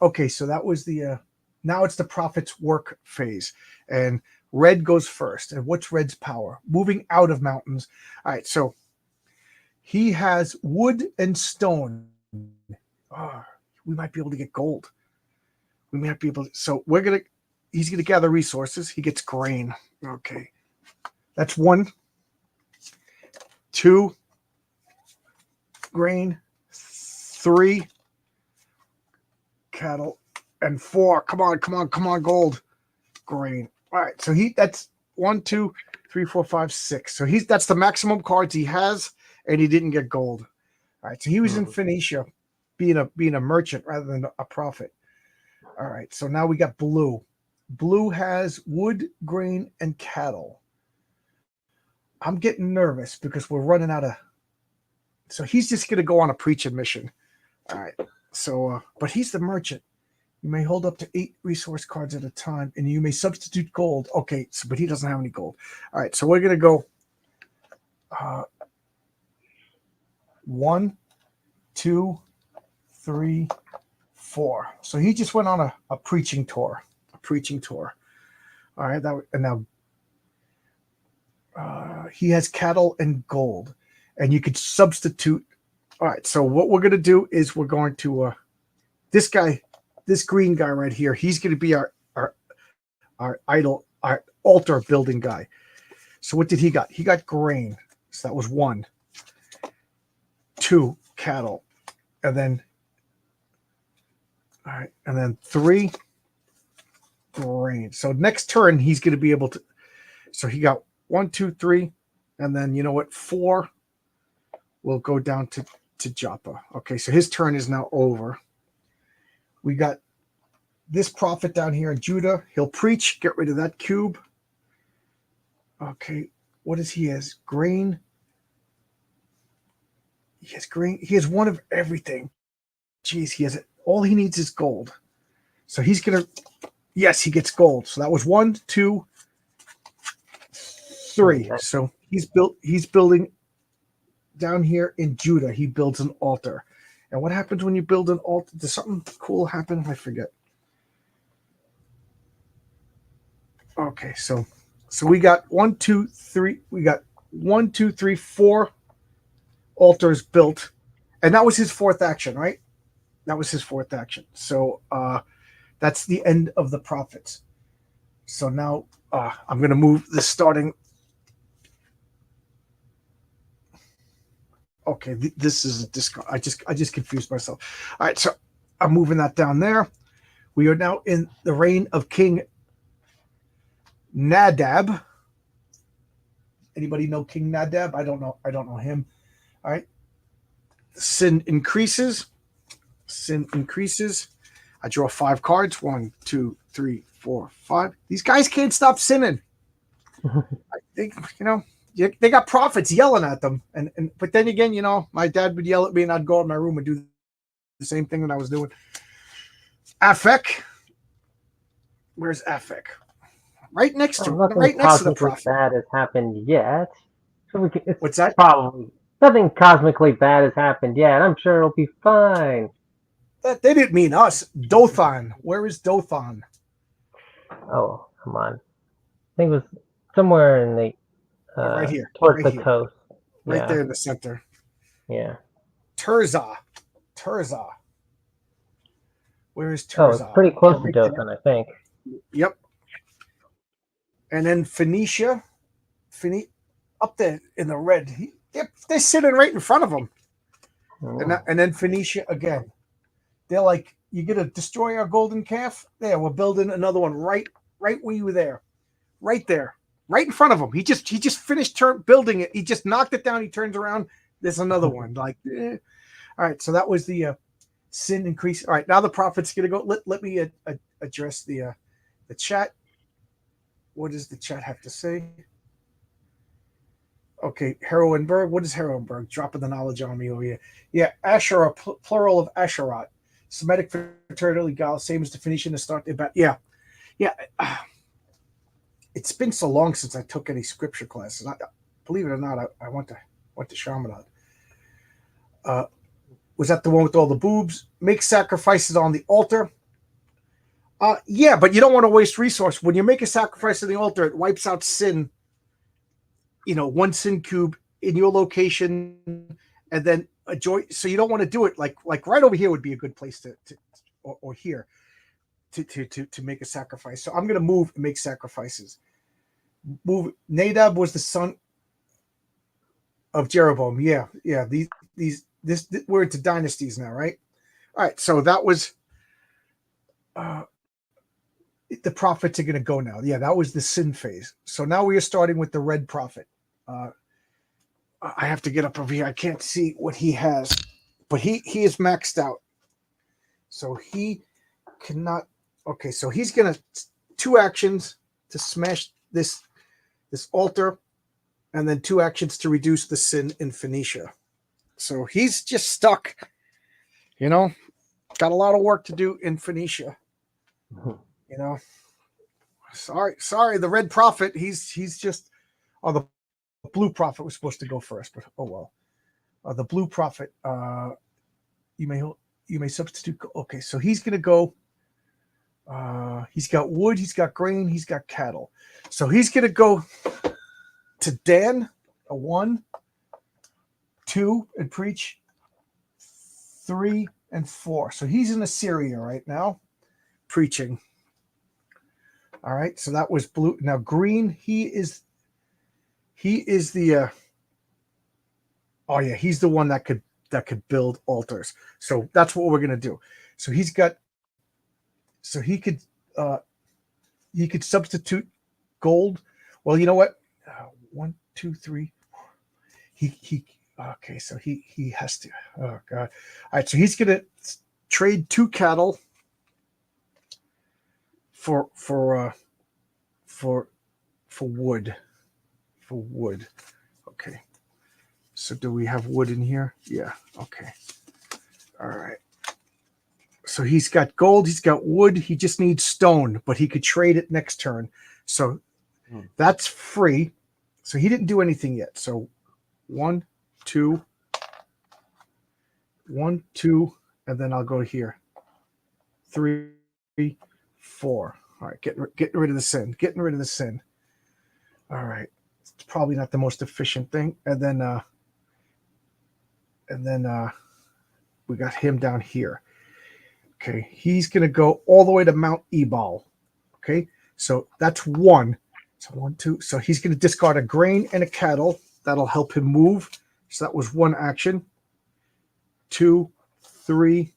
Okay, so that was the. Now it's the prophet's work phase, and red goes first. And what's red's power? Moving out of mountains. All right, so he has wood and stone. Oh, we might be able to get gold. We might be able to. So he's gonna gather resources. He gets grain. Okay, that's 1, 2, grain, 3, cattle. And 4, come on, gold, grain. All right, so that's 1, 2, 3, 4, 5, 6. So that's the maximum cards he has, and he didn't get gold. All right, so he was in Phoenicia, being a merchant rather than a prophet. All right, so now we got blue. Blue has wood, grain, and cattle. I'm getting nervous because we're running out of. So he's just gonna go on a preaching mission. All right, so but he's the merchant. You may hold up to 8 resource cards at a time, and you may substitute gold. Okay, so, but he doesn't have any gold. All right, so we're going to go 1, 2, 3, 4. So he just went on a preaching tour. A preaching tour. All right, and now he has cattle and gold, and you could substitute. All right, so what we're going to do is we're going to this guy, this green guy right here. He's going to be our idol, our altar building guy. So what did he got? He got grain. So that was 1, 2 cattle, and then all right, and then 3 grain. So next turn he's going to be able to. So he got 1, 2, 3, and then you know what? 4 will go down to Joppa. Okay, so his turn is now over. We got this prophet down here in Judah. He'll preach. Get rid of that cube. Okay, what is he has? Grain. He has grain. He has 1 of everything. Jeez, he has it. All he needs is gold. So he's gonna. Yes, he gets gold. So that was 1, 2, 3. So he's building down here in Judah. He builds an altar. And what happens when you build an altar? Does something cool happen? I forget. Okay, so we got 1, 2, 3. We got 1, 2, 3, 4 altars built, and that was his 4th action, right? That was his 4th action. So that's the end of the prophets. So now I'm going to move this starting. Okay, this is a discard. I just confused myself. All right, so I'm moving that down there. We are now in the reign of King Nadab. Anybody know King Nadab? I don't know him. All right. Sin increases. Sin increases. I draw 5 cards. 1, 2, 3, 4, 5. These guys can't stop sinning. I think, they got prophets yelling at them. But then again, my dad would yell at me and I'd go in my room and do the same thing that I was doing. Afek. Where's Afek? Right next to the prophet. Bad has happened yet. So What's that? Probably nothing cosmically bad has happened yet. I'm sure it'll be fine. They didn't mean us. Dothan. Where is Dothan? Oh, come on. I think it was somewhere in the right here, towards right the here. coast. Right there in the center. Yeah. Tirzah. Where is Tirzah? Oh, it's pretty close to Dothan, I think. Yep. And then Phoenicia, up there in the red. They're sitting right in front of him. And then Phoenicia again. They're like, "You gonna destroy our golden calf?" There, we're building another one right where you were there, right there, right in front of him. He just finished building it. He just knocked it down. He turns around. There's another one. Like, All right. So that was the sin increase. All right. Now the prophet's gonna go. Let me address the chat. What does the chat have to say? Okay, Heroenberg. What is Heroenberg? Dropping the knowledge on me over here. Yeah, Asherah, plural of Asherot. Semitic fraternity gal, same as the Phoenician to start about. Yeah. It's been so long since I took any scripture classes. Believe it or not, I went to Chaminade. Was that the one with all the boobs? Make sacrifices on the altar. Yeah, but you don't want to waste resource. When you make a sacrifice on the altar, it wipes out sin. 1 sin cube in your location, and then a joy. So you don't want to do it like right over here would be a good place or here to make a sacrifice. So I'm going to move and make sacrifices. Move. Nadab was the son of Jeroboam. Yeah. This we're into dynasties now, right? All right. So that was. The prophets are going to go now. Yeah, that was the sin phase. So now we are starting with the red prophet. I have to get up over here. I can't see what he has, but he is maxed out. So he cannot. Okay, so he's going to 2 actions to smash this altar, and then 2 actions to reduce the sin in Phoenicia. So he's just stuck. Got a lot of work to do in Phoenicia. You know, sorry. The red prophet. He's just. Oh, the blue prophet was supposed to go first, but oh well. The blue prophet. You may substitute. Okay, so he's gonna go. He's got wood. He's got grain. He's got cattle. So he's gonna go to Dan. A 1, 2, and preach 3 and 4. So he's in Assyria right now, preaching. All right. So that was blue. Now green. He is the. Oh yeah, he's the one that could build altars. So that's what we're gonna do. So he's got. So he could substitute gold. Well, you know what? 1, 2, 3. He okay. So he has to. Oh god. All right. So he's gonna trade 2 cattle for wood. For wood. Okay. So do we have wood in here? Yeah. Okay. All right. So he's got gold, he's got wood, he just needs stone, but he could trade it next turn. So that's free. So he didn't do anything yet. So 1, 2, 1, 2, and then I'll go here. 3, 4. All right, getting rid of the sin. Getting rid of the sin. All right. It's probably not the most efficient thing. And then we got him down here. Okay, he's going to go all the way to Mount Ebal. Okay, so that's 1. So 1, 2. So he's going to discard a grain and a cattle. That'll help him move. So that was 1 action. 2, 3,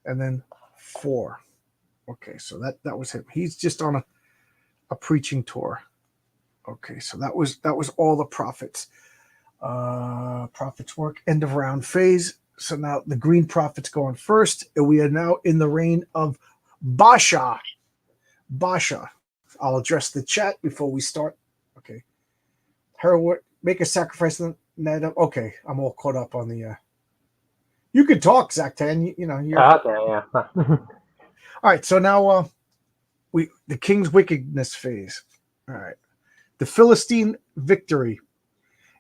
and then 4. Okay, so that was him. He's just on a preaching tour. Okay, so that was all the prophets. Prophets work. End of round phase. So now the green prophet's going first, and we are now in the reign of Basha. Basha. I'll address the chat before we start. Okay. Hereward, make a sacrifice. Okay, I'm all caught up on the. You can talk, Zach-Tan. You know. Okay, yeah. All right, so now the king's wickedness phase. All right, the Philistine victory.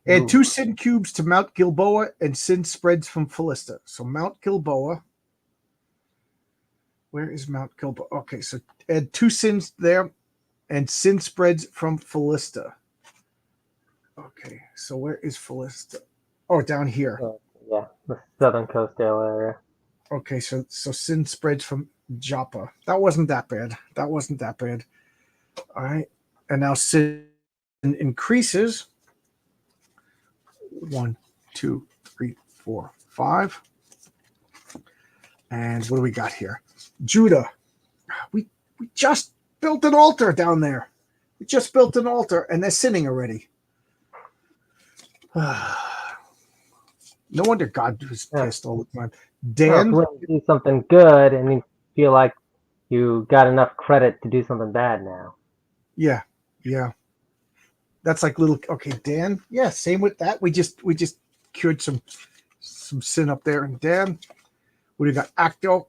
Add 2 sin cubes to Mount Gilboa, and sin spreads from Philistia. So Mount Gilboa. Where is Mount Gilboa? Okay, so add 2 sins there, and sin spreads from Philistia. Okay, so where is Philistia? Oh, down here. Yeah, the southern coastal area. Okay, so sin spreads from Joppa. That wasn't that bad. All right, and now sin increases. 1, 2, 3, 4, 5. And what do we got here? Judah. We just built an altar down there. We just built an altar, and they're sinning already. No wonder God was pissed all the time. Dan, when you do something good, and you feel like you got enough credit to do something bad now. Yeah. That's like little. Okay, Dan. Yeah, same with that. We just cured some sin up there. And Dan, what do you got? Acto.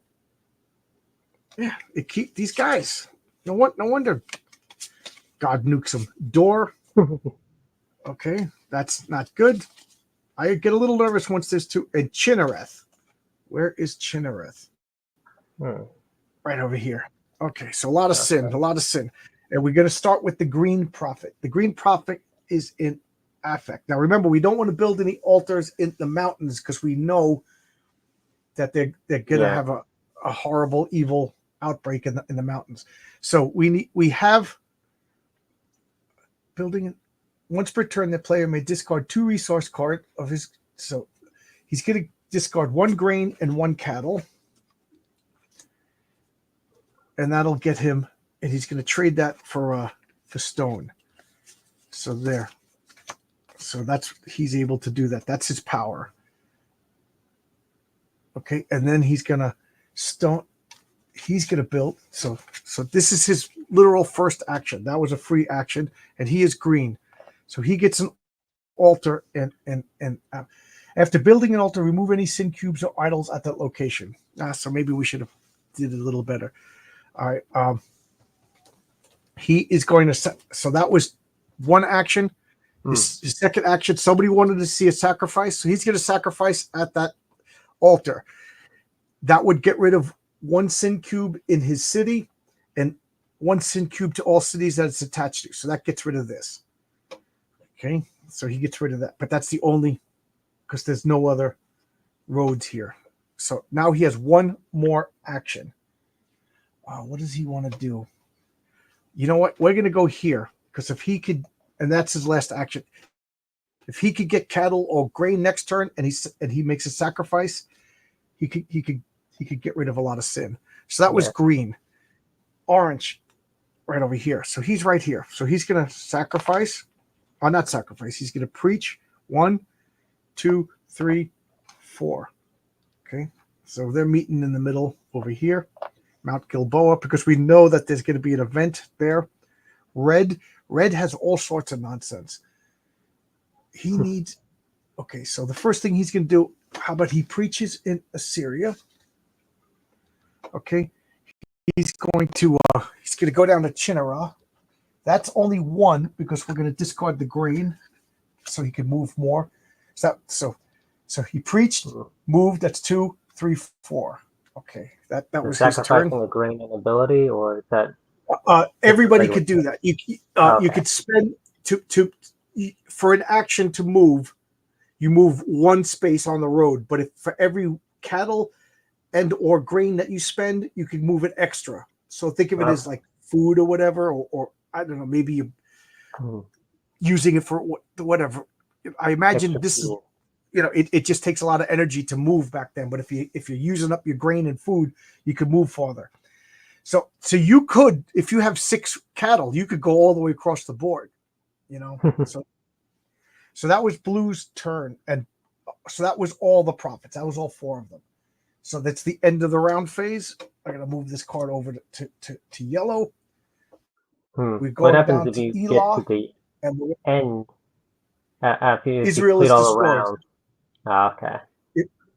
Yeah, it keep these guys. No wonder God nukes them. Door. Okay, that's not good. I get a little nervous once there's 2. And Chinnereth. Where is Chinnereth? Right over here. Okay, so a lot of sin. And we're going to start with the green prophet. The green prophet is in Affect. Now, remember, we don't want to build any altars in the mountains because we know that they're going to have a horrible, evil outbreak in the mountains. So we have building. Once per turn, the player may discard 2 resource cards of his. So he's going to discard 1 grain and 1 cattle, and that'll get him. And he's going to trade that for stone. So there. So he's able to do that. That's his power. Okay, and then he's going to build. So this is his literal first action. That was a free action, and he is green. So he gets an altar, and after building an altar, remove any sin cubes or idols at that location. So maybe we should have did it a little better. All right. He is going to. So that was one action. His second action, somebody wanted to see a sacrifice, so he's going to sacrifice at that altar. That would get rid of one sin cube in his city and one sin cube to all cities that it's attached to. So that gets rid of this. Okay, so he gets rid of that, but that's the only, because there's no other roads here. So now he has one more action. What does he want to do? You know what? We're going to go here, because if he could, and that's his last action. If he could get cattle or grain next turn, and he makes a sacrifice, he could get rid of a lot of sin. So that was green. Orange, right over here. So he's right here. So he's going to sacrifice, or not sacrifice. He's going to preach. 1, 2, 3, 4. Okay. So they're meeting in the middle over here, Mount Gilboa, because we know that there's going to be an event there. Red has all sorts of nonsense. He needs. Okay, so the first thing he's going to do, how about he preaches in Assyria? Okay, he's going to go down to Chinara. That's only one, because we're going to discard the grain, so he can move more. So he preached, moved. That's 2, 3, 4. Okay, that was his turn. Sacrificing the grain and ability, or is that? Everybody could do that. You could spend for an action to move. You move one space on the road, but if for every cattle and or grain that you spend, you can move an extra. So think of it as like food or whatever, or I don't know, maybe you using it for whatever. I imagine this is, it just takes a lot of energy to move back then. But if you're using up your grain and food, you could move farther. So you could, if you have 6 cattle, you could go all the way across the board, So that was Blue's turn, and so that was all the prophets. That was all 4 of them. So that's the end of the round phase. I'm gonna move this card over to yellow. What happens if you get to the end after you Israel is all destroyed. Around? Okay.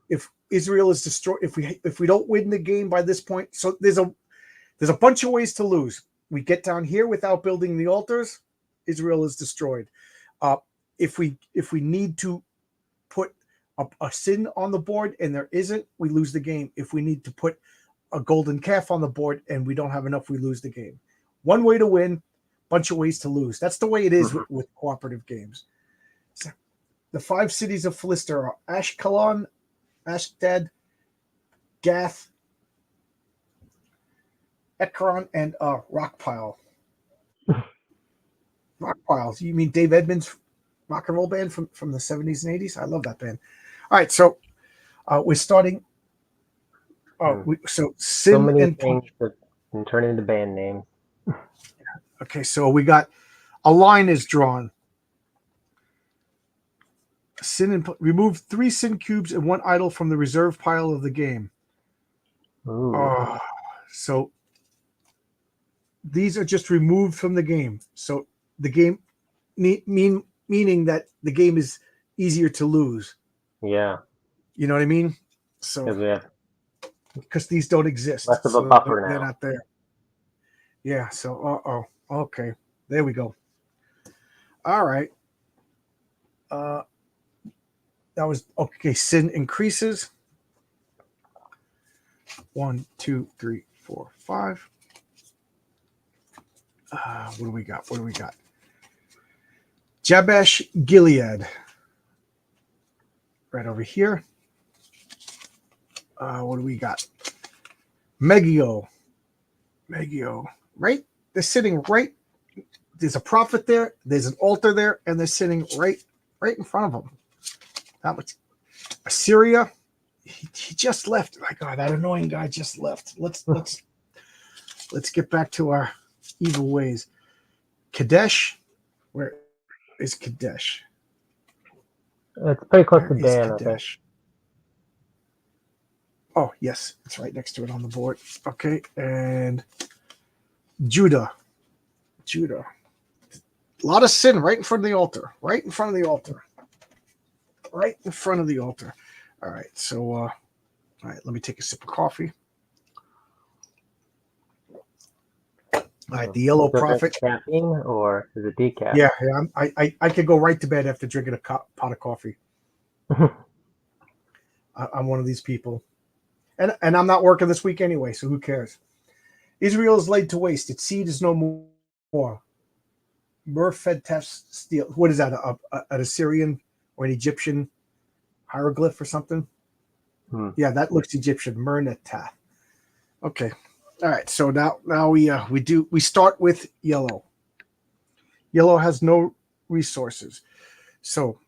If Israel is destroyed, if we don't win the game by this point, so there's a bunch of ways to lose. We get down here without building the altars, Israel is destroyed. If we need to put a sin on the board and there isn't, we lose the game. If we need to put a golden calf on the board and we don't have enough, we lose the game. One way to win, bunch of ways to lose. That's the way it is with cooperative games. So the 5 cities of Philistia are Ashkelon, Ashdod, Gath, Ekron, and Rockpile. Rockpile. You mean Dave Edmunds' rock and roll band from the 70s and 80s? I love that band. All right, so we're starting. So Sin so many and things that can turn into band names. Okay, so we got a line is drawn. Sin and remove 3 sin cubes and 1 idol from the reserve pile of the game. So these are just removed from the game. So the game meaning that the game is easier to lose. Yeah. You know what I mean? So because these don't exist. Less of a buffer now. They're not there. Yeah, so okay. There we go. All right. That was okay. Sin increases. 1, 2, 3, 4, 5. What do we got? Jabesh Gilead. Right over here. What do we got? Megiddo. Right? They're sitting right. There's a prophet there. There's an altar there, and they're sitting right in front of them. That much. Assyria. He just left. My God, that annoying guy just left. Let's get back to our evil ways. Kadesh. Where is Kadesh? It's pretty close to Dan, I think. Oh, yes. It's right next to it on the board. Okay. And Judah. A lot of sin right in front of the altar. All right. So, all right. Let me take a sip of coffee. All right, the yellow Still drink prophet. caffeine or is it decaf? Yeah, I could go right to bed after drinking a pot of coffee. I'm one of these people, and I'm not working this week anyway, so who cares? Israel is laid to waste; its seed is no more. Merfedtef steel. What is that? An Assyrian or an Egyptian hieroglyph or something? Yeah, that looks Egyptian. Mernetath. Okay. All right. So now we start with yellow. Yellow has no resources. So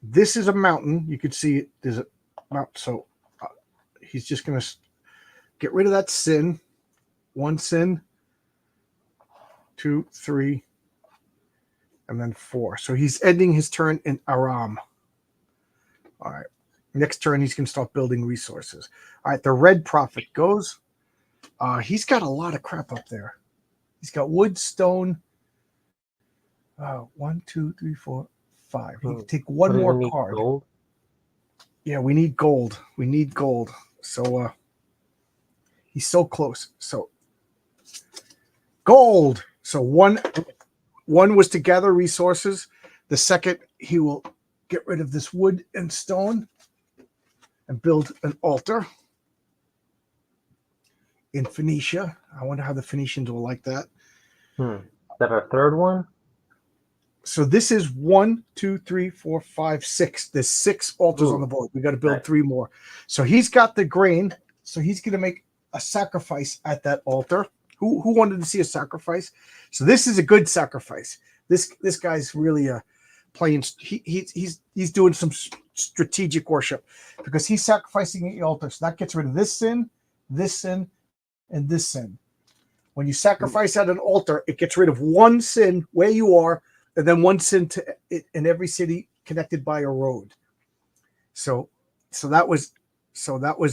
this is a mountain. You can see it. There's a mountain. So he's just going to get rid of that sin. One sin, 2, 3, and then 4. So he's ending his turn in Aram. All right. Next turn, he's going to start building resources. All right. The red prophet goes. He's got a lot of crap up there. He's got wood, stone. 1, 2, 3, 4, 5. He can take one more card. Gold? Yeah, we need gold. We need gold. So he's so close. So gold. So one was to gather resources. The second, he will get rid of this wood and stone and build an altar in Phoenicia. I wonder how the Phoenicians will like that. Is that our third one? So this is 1, 2, 3, 4, 5, 6. There's 6 altars on the board. We got to build 3 more. So he's got the grain. So he's going to make a sacrifice at that altar. Who wanted to see a sacrifice? So this is a good sacrifice. This guy's really playing. He's doing some strategic worship because he's sacrificing at the altar. So that gets rid of this sin, and this sin. When you sacrifice at an altar, it gets rid of one sin where you are, and then one sin in every city connected by a road. So that was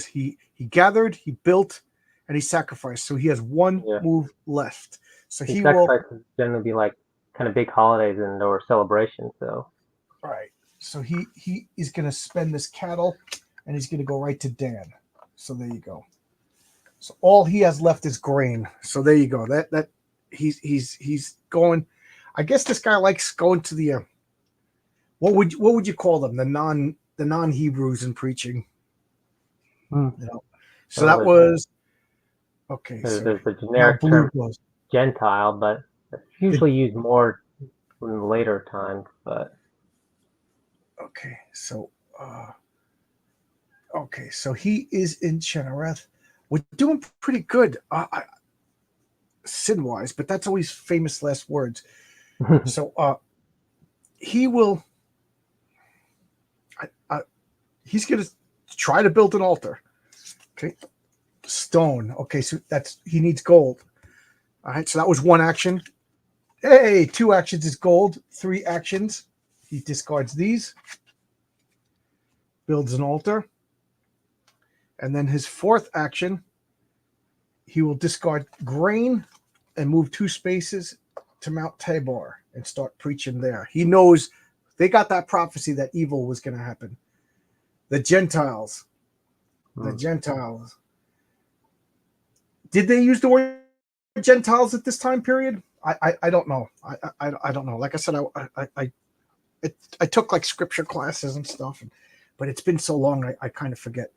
he gathered, he built, and he sacrificed. So he has one move left. So he will generally be like kind of big holidays or celebrations. So right. So he is going to spend this cattle, and he's going to go right to Dan. So there you go. So all he has left is grain. So there you go. That he's going. I guess this guy likes going to the what would you call them? The non-Hebrews in preaching. You know? So that was okay. There's the generic term Gentile, but it's usually used more in later times. But okay, so he is in Chinareth. We're doing pretty good, sin-wise, but that's always famous last words. So he will. He's going to try to build an altar. Okay, stone. Okay, so he needs gold. All right, so that was one action. Hey, 2 actions is gold. 3 actions, he discards these, builds an altar, and then his 4th action, he will discard grain and move 2 spaces to Mount Tabor and start preaching there. He knows they got that prophecy that evil was going to happen. The Gentiles. Did they use the word Gentiles at this time period? I don't know. I don't know. Like I said, I took like scripture classes and stuff, but it's been so long I kind of forget.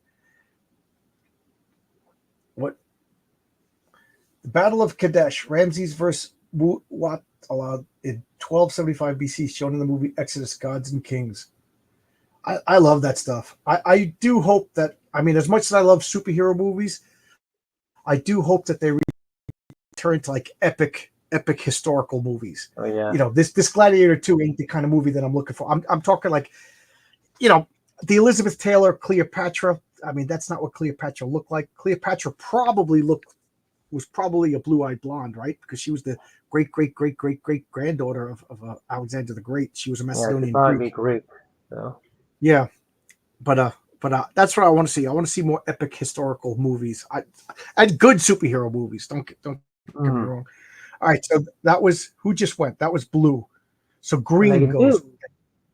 What the Battle of Kadesh, Ramses versus Wat in 1275 BC, shown in the movie Exodus: Gods and Kings. I love that stuff. I do hope that, I mean, as much as I love superhero movies, I do hope that they return to like epic historical movies. Oh yeah. You know, this Gladiator 2 ain't the kind of movie that I'm looking for. I'm talking like, you know, the Elizabeth Taylor Cleopatra. I mean, that's not what Cleopatra looked like. Cleopatra was probably a blue-eyed blonde, right? Because she was the great granddaughter of Alexander the Great. She was a Macedonian Greek. So. Yeah, but that's what I want to see. I want to see more epic historical movies. And good superhero movies. Don't get me wrong. All right, so that was who just went. That was blue. So green goes.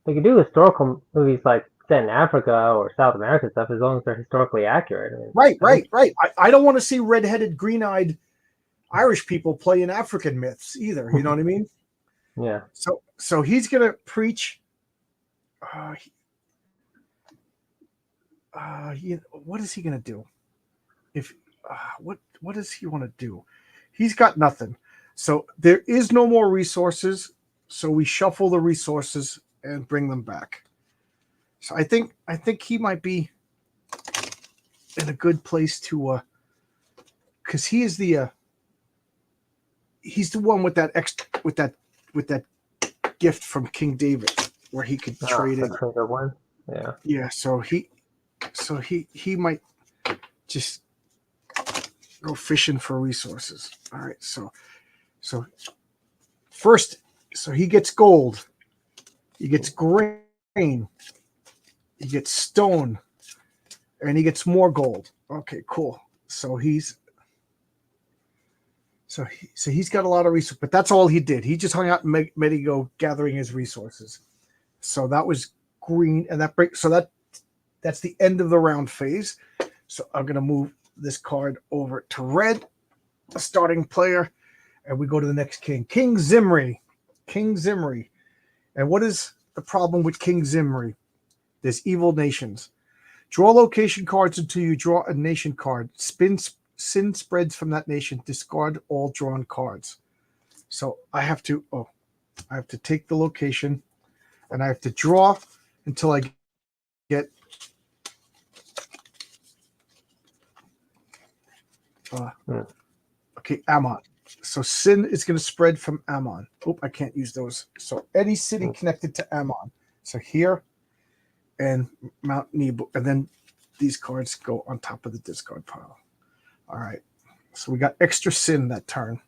They could do historical movies like set in Africa or South America stuff as long as they're historically accurate. I mean, right. I don't want to see redheaded, green-eyed Irish people play in African myths either. You know what I mean? Yeah. So he's gonna preach. What is he gonna do? If what does he want to do? He's got nothing. So there is no more resources. So we shuffle the resources and bring them back. So I think he might be in a good place to because he is he's the one with that gift from King David where he could trade it. That's a good one. Yeah. Yeah, so he might just go fishing for resources. All right, so first, so he gets gold, he gets grain, he gets stone, and he gets more gold. Okay, cool. So he's got a lot of resources, but that's all he did. He just hung out in Medigo gathering his resources. So that was green, and that's the end of the round phase. So I'm gonna move this card over to red, a starting player, and we go to the next king, King Zimri. King Zimri. And what is the problem with King Zimri? There's evil nations. Draw location cards until you draw a nation card. Sin spreads from that nation. Discard all drawn cards. So I have to take the location, and I have to draw until I get okay, Ammon. So sin is going to spread from Ammon. Oh, I can't use those. So any city connected to Ammon. So here and Mount Nebo, and then these cards go on top of the discard pile. All right. So we got extra sin that turn.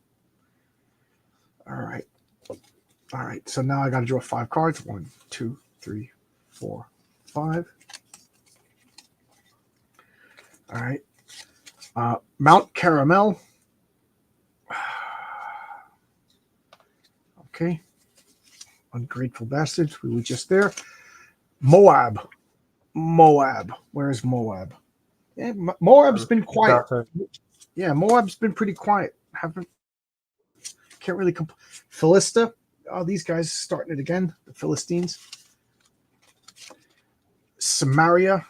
All right. All right. So now I got to draw 5 cards. 1, 2, 3, 4, 5. All right. Mount Caramel. Okay. Ungrateful bastards. We were just there. Moab. Where is Moab? Yeah, Moab's been quiet. Yeah, Moab's been pretty quiet. Can't really Philistia. Oh, these guys starting it again. The Philistines. Samaria.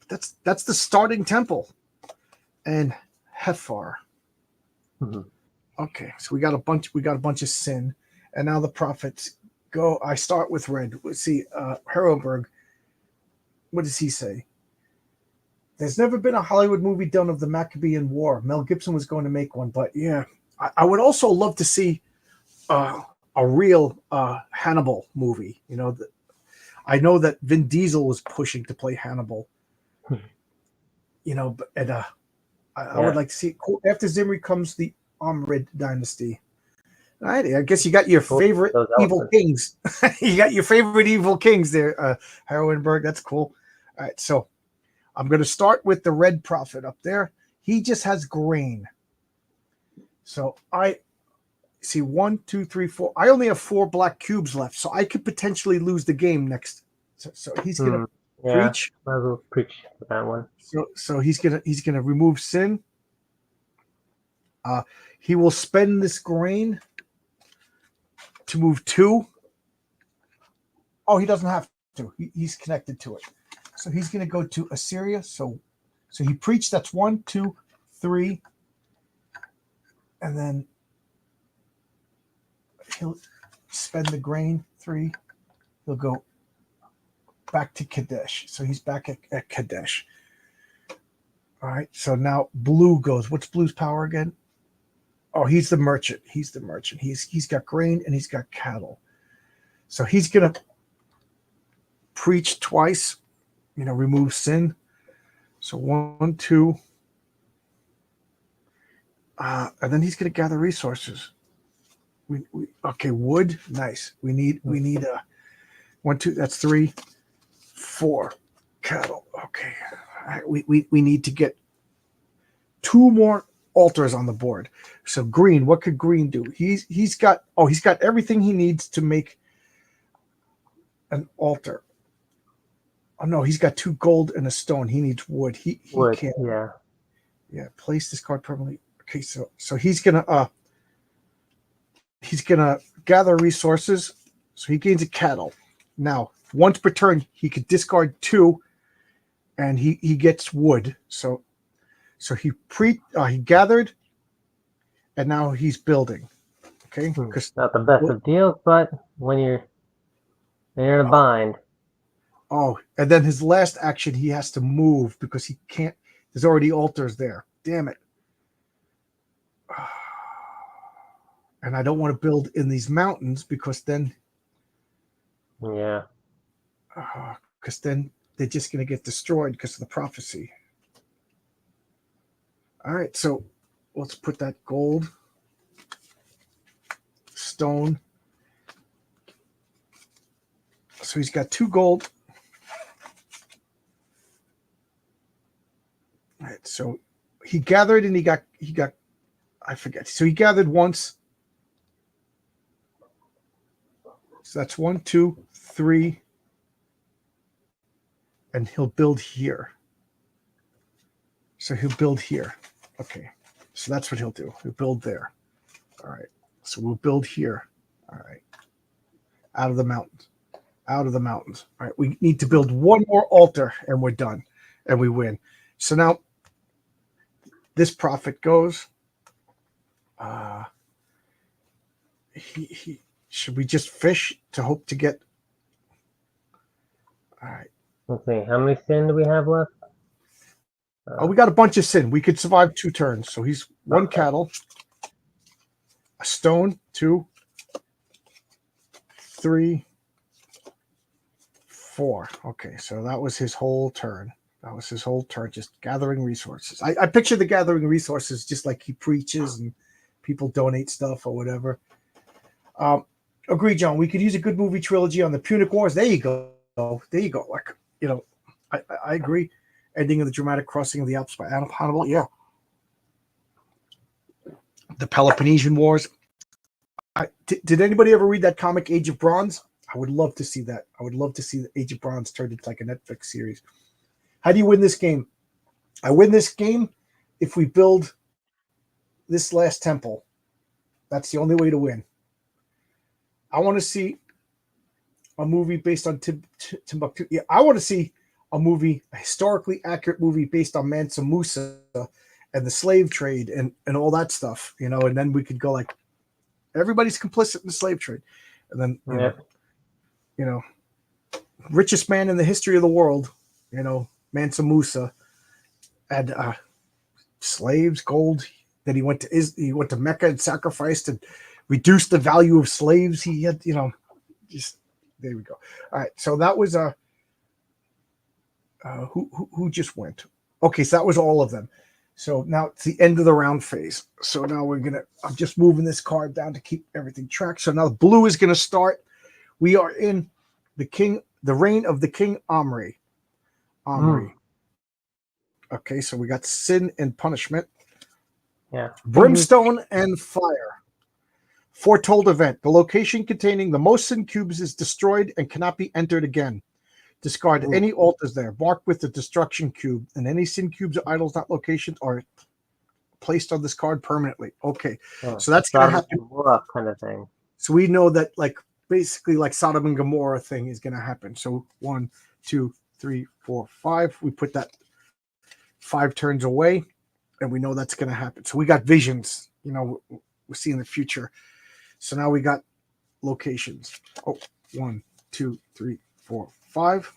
That's the starting temple. And Hephar. Mm-hmm. Okay, so we got a bunch of sin, and now the prophets go. I start with red. Let's see, Harrowberg. What does he say? There's never been a Hollywood movie done of the Maccabean War. Mel Gibson was going to make one, but yeah, I would also love to see a real Hannibal movie. You know, I know that Vin Diesel was pushing to play Hannibal. You know, but I would like to see. After Zimri comes the Omrid dynasty. All right, I guess you got your favorite evil kings. You got your favorite evil kings there, Harrowberg. That's cool. All right, so I'm going to start with the red prophet up there. He just has grain. So I see 1, 2, 3, 4. I only have 4 black cubes left, so I could potentially lose the game next. So he's going to preach. Might as well preach for that one. So he's gonna remove sin. He will spend this grain to move 2. Oh, he doesn't have to. He's connected to it. So he's going to go to Assyria. So he preached. That's 1, 2, 3. And then he'll spend the grain 3. He'll go back to Kadesh. So he's back at Kadesh. All right. So now blue goes. What's blue's power again? Oh, he's the merchant. He's got grain and he's got cattle. So he's going to preach twice, remove sin. So 1, 2. And then he's going to gather resources. Okay, wood. Nice. We need 1, 2. That's 3, 4 cattle. Okay. All right, we need to get 2 more altars on the board. So green, what could green do? He's got everything he needs to make an altar. Oh no, he's got 2 gold and a stone. He needs wood. He can't. Yeah. Yeah. Place this card permanently. Okay, so he's gonna gather resources, so he gains a cattle. Now, once per turn, he could discard 2, and he gets wood. So he gathered, and now he's building. Okay, because Not the best of deals, but when you're in a bind. And then his last action, he has to move because he can't. There's already altars there. Damn it. And I don't want to build in these mountains because then Yeah. Because then they're just going to get destroyed because of the prophecy. All right, so let's put that gold, stone. So he's got 2 gold. All right, so he gathered and he got I forget. So he gathered once. So that's 1, 2, 3. And he'll build here. So he'll build here. Okay. So that's what he'll do. He'll build there. All right. So we'll build here. All right. Out of the mountains. Out of the mountains. All right. We need to build 1 more altar and we're done. And we win. So now this prophet goes. Should we just fish to hope to get? All right. Let's see. How many sin do we have left? We got a bunch of sin. We could survive 2 turns. So he's 1 cattle, a stone, 2, 3, 4. Okay, so that was his whole turn. Just gathering resources. I picture the gathering resources just like he preaches and people donate stuff or whatever. Agree, John. We could use a good movie trilogy on the Punic Wars. There you go. Like, I agree. Ending of the dramatic crossing of the Alps by Hannibal. Yeah. The Peloponnesian Wars. Did anybody ever read that comic Age of Bronze? I would love to see that. I would love to see the Age of Bronze turned into like a Netflix series. How do you win this game? I win this game if we build this last temple. That's the only way to win. I want to see a movie based on Timbuktu. Yeah, I want to see a historically accurate movie based on Mansa Musa and the slave trade and all that stuff, and then we could go like, everybody's complicit in the slave trade. And then, richest man in the history of the world, Mansa Musa had slaves, gold. Then he went to Mecca and sacrificed and reduced the value of slaves. He had, just there we go. All right, so that was who just went. Okay, so that was all of them. So now it's the end of the round phase. So now I'm just moving this card down to keep everything tracked. So now the blue is gonna start. We are in the reign of the King Omri. Okay, so we got sin and punishment. Yeah. Brimstone and fire. Foretold event. The location containing the most sin cubes is destroyed and cannot be entered again. Discard any altars there. Mark with the destruction cube, and any sin cubes or idols not locations are placed on this card permanently. Okay, so that's going to happen. Kind of thing. So we know that, basically, Sodom and Gomorrah thing is going to happen. So 1, 2, 3, 4, 5. We put that 5 turns away, and we know that's going to happen. So we got visions. We're seeing the future. So now we got locations. 1, 2, 3, 4, 5.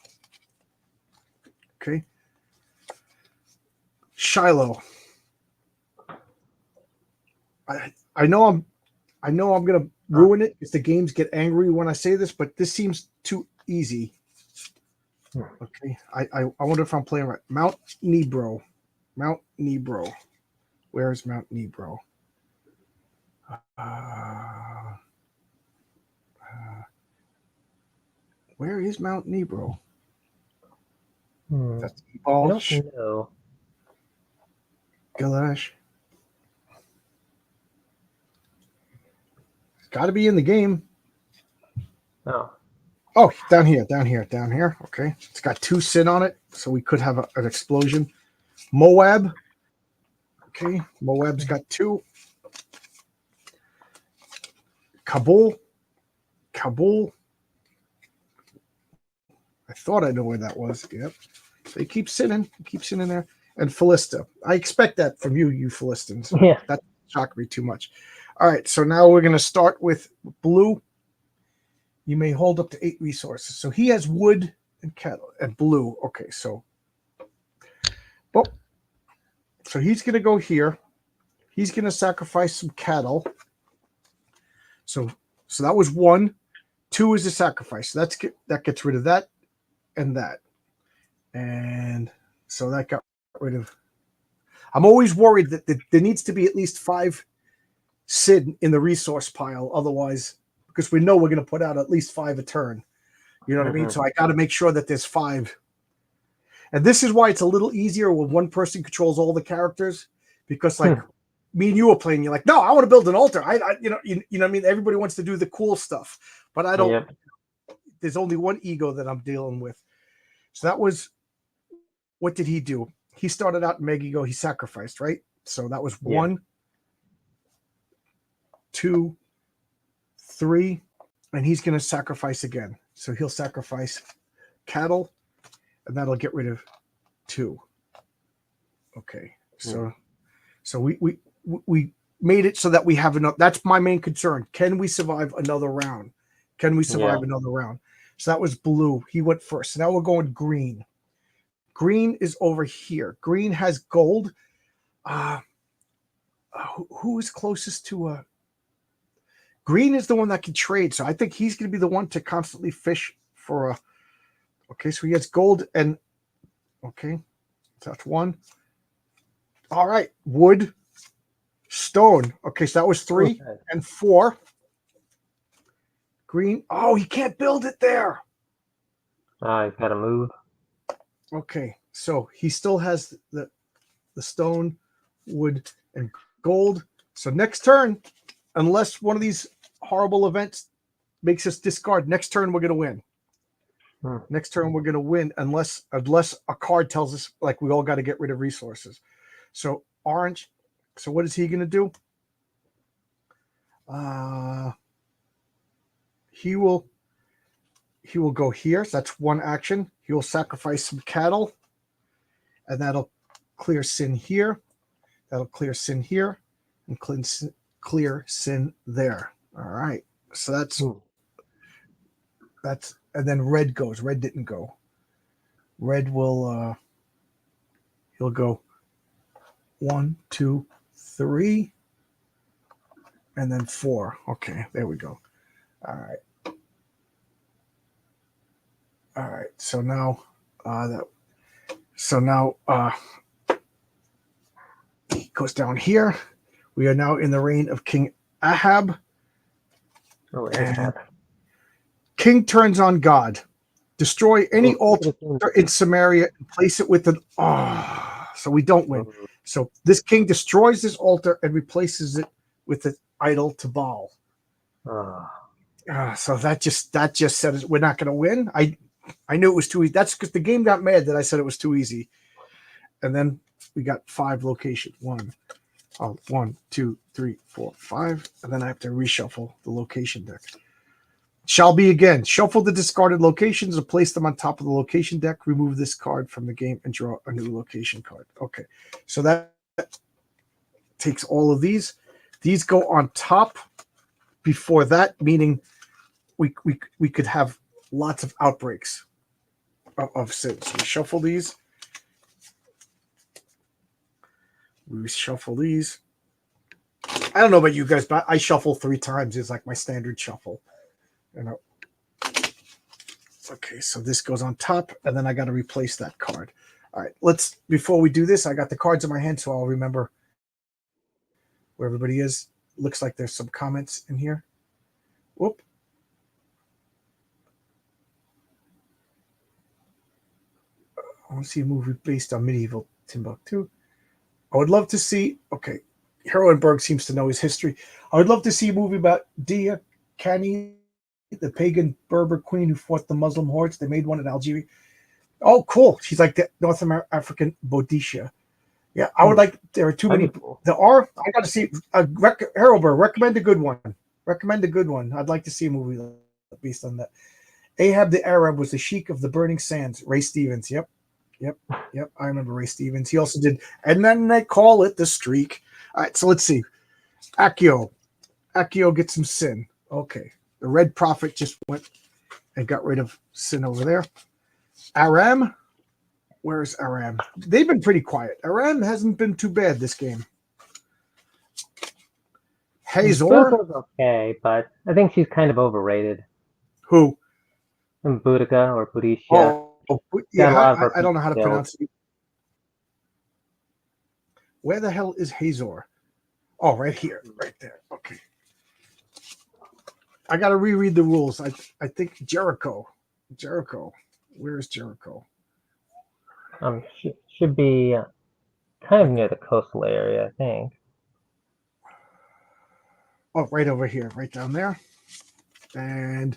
Okay. Shiloh. I know I'm gonna ruin it if the games get angry when I say this, but this seems too easy. Okay. I wonder if I'm playing right. Mount Nebro. Where is Mount Nebro? Where is Mount Nebro? That's Ebal. I don't know. Galash. It's got to be in the game. Oh, down here. Okay. It's got 2 sin on it, so we could have an explosion. Moab. Okay, Moab's got 2. Kabul. I thought I knew where that was. Yep. They keep sitting there. And Philista. I expect that from you Philistines. Yeah. That shocked me too much. All right, so now we're going to start with blue. You may hold up to 8 resources. So he has wood and cattle and blue. Okay, so he's going to go here. He's going to sacrifice some cattle. So that was 1. 2 is a sacrifice. So that gets rid of that and that. And so that got rid of. I'm always worried that there needs to be at least 5 Sid in the resource pile. Otherwise, because we know we're going to put out at least 5 a turn. You know what I mean? So I got to make sure that there's 5. And this is why it's a little easier when one person controls all the characters. Because like me and you were playing, you're like, no, I want to build an altar. You know what I mean? Everybody wants to do the cool stuff. But I don't. Yep. There's only one ego that I'm dealing with. So that was, what did he do? He started out in Megiddo. He sacrificed, right? So that was 1, 2, 3, and he's going to sacrifice again. So he'll sacrifice cattle, and that'll get rid of 2. Okay, so we made it so that we have enough. That's my main concern. Can we survive another round? Another round? So that was blue. He went first. So now we're going green. Green is over here. Green has gold. Who is closest to Green is the one that can trade. So I think he's going to be the one to constantly fish for okay, so he has gold and okay. So that's 1. All right. Wood, stone. Okay, so that was 3 and 4. Green. Oh, he can't build it there. He's got to move. Okay, so he still has the stone, wood, and gold. So next turn, unless one of these horrible events makes us discard, next turn we're going to win. Next turn we're going to win unless a card tells us like we all got to get rid of resources. So orange. So what is he going to do? He will go here. So that's 1 action. He will sacrifice some cattle, and that'll clear sin here. That'll clear sin here, and clear sin there. All right. So that's and then red goes. Red didn't go. Red will he'll go 1, 2, 3, and then 4. Okay, there we go. All right. All right, so now he goes down here. We are now in the reign of King Ahab. Oh, Ahab. King turns on God. Destroy any altar in Samaria and place it with an so we don't win. So this king destroys this altar and replaces it with an idol to Baal. So that just said we're not going to win. I knew it was too easy. That's because the game got mad that I said it was too easy. And then we got 5 locations. 1, 2, 3, 4, 5. And then I have to reshuffle the location deck. Shall be again. Shuffle the discarded locations and place them on top of the location deck. Remove this card from the game and draw a new location card. Okay. So that takes all of these. These go on top before that, meaning we could have lots of outbreaks of sins. We shuffle these. We shuffle these. I don't know about you guys, but I shuffle 3 times. It's like my standard shuffle. You know. Okay, so this goes on top, and then I got to replace that card. All right, before we do this, I got the cards in my hand, so I'll remember where everybody is. Looks like there's some comments in here. Whoop. I want to see a movie based on medieval Timbuktu. I would love to see, okay, Heroenberg seems to know his history. I would love to see a movie about Dia Kani, the pagan Berber queen who fought the Muslim hordes. They made one in Algeria. Oh, cool. She's like the North African Boadicea. Yeah, I would like. There are too That'd many. be cool. There are. I got to see. Harrowburg, recommend a good one. Recommend a good one. I'd like to see a movie based on that. Ahab the Arab was the Sheik of the Burning Sands. Ray Stevens. Yep, yep, yep. I remember Ray Stevens. He also did, and then they call it the Streak. All right, so let's see. Accio. Accio gets some sin. Okay, the Red Prophet just went and got rid of sin over there. Aram. Where's Aram? They've been pretty quiet. Aram hasn't been too bad this game. Hazor. Boudica's okay, but I think she's kind of overrated. Who? Boudica or Boudicca. Oh, yeah. Got a lot of her I don't know how to skills. pronounce it. Where the hell is Hazor? Oh, right here, right there. Okay. I got to reread the rules. I think Jericho. Jericho. Where is Jericho? Should be kind of near the coastal area, I think. Oh, right over here, right down there. And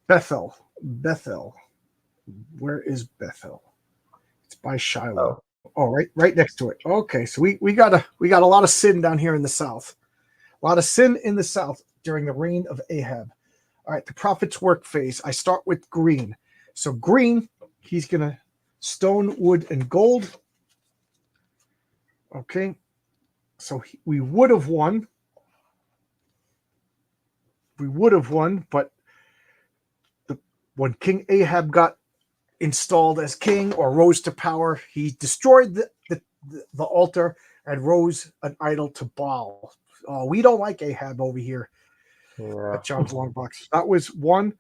Bethel. Bethel. Where is Bethel? It's by Shiloh. Oh, right next to it. Okay, so we got a lot of sin down here in the south. A lot of sin in the south during the reign of Ahab. All right, the prophet's work phase. I start with green. So green, he's gonna stone, wood, and gold. Okay, so we would have won. We would have won, but when King Ahab got installed as king or rose to power, he destroyed the altar and rose an idol to Baal. We don't like Ahab over here at John's Longbox. That was 1,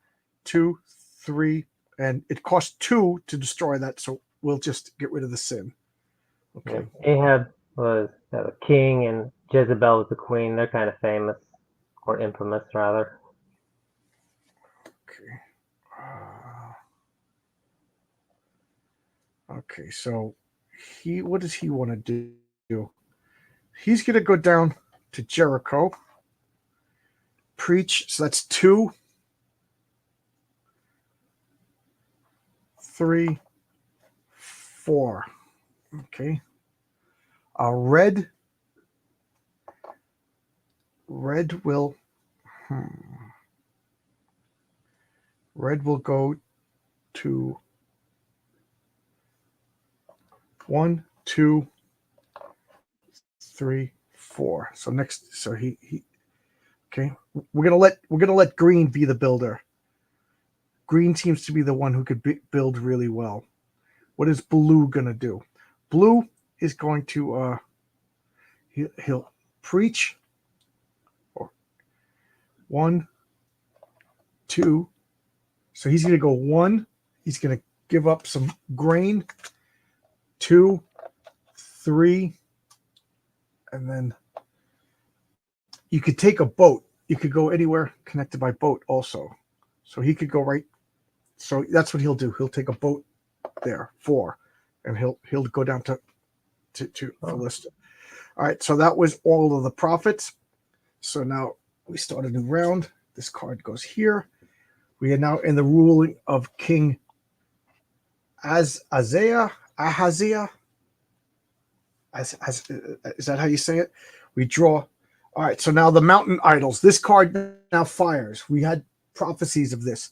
2, 3, and it cost 2 to destroy that, so we'll just get rid of the sin. Okay. Yeah. Ahab was the king and Jezebel was the queen. They're kind of famous, or infamous, rather. Okay. Okay, so what does he want to do? He's going to go down to Jericho, preach. So that's 2, 3, 4. Okay. Red will. Red will go to 1, 2, 3, 4. So next, so he okay. We're gonna let green be the builder. Green seems to be the one who could build really well. What is blue gonna do? Blue is going to he'll preach. 1, 2. So he's gonna go 1. He's gonna give up some grain. 2, 3, and then you could take a boat. You could go anywhere connected by boat also. So he could go right. So that's what he'll do. He'll take a boat there, 4, and he'll go down to Philistia. All right. So that was all of the prophets. So now we start a new round. This card goes here. We are now in the ruling of King Ahaziah. Is that how you say it? We draw. All right, so now the mountain idols. This card now fires. We had prophecies of this.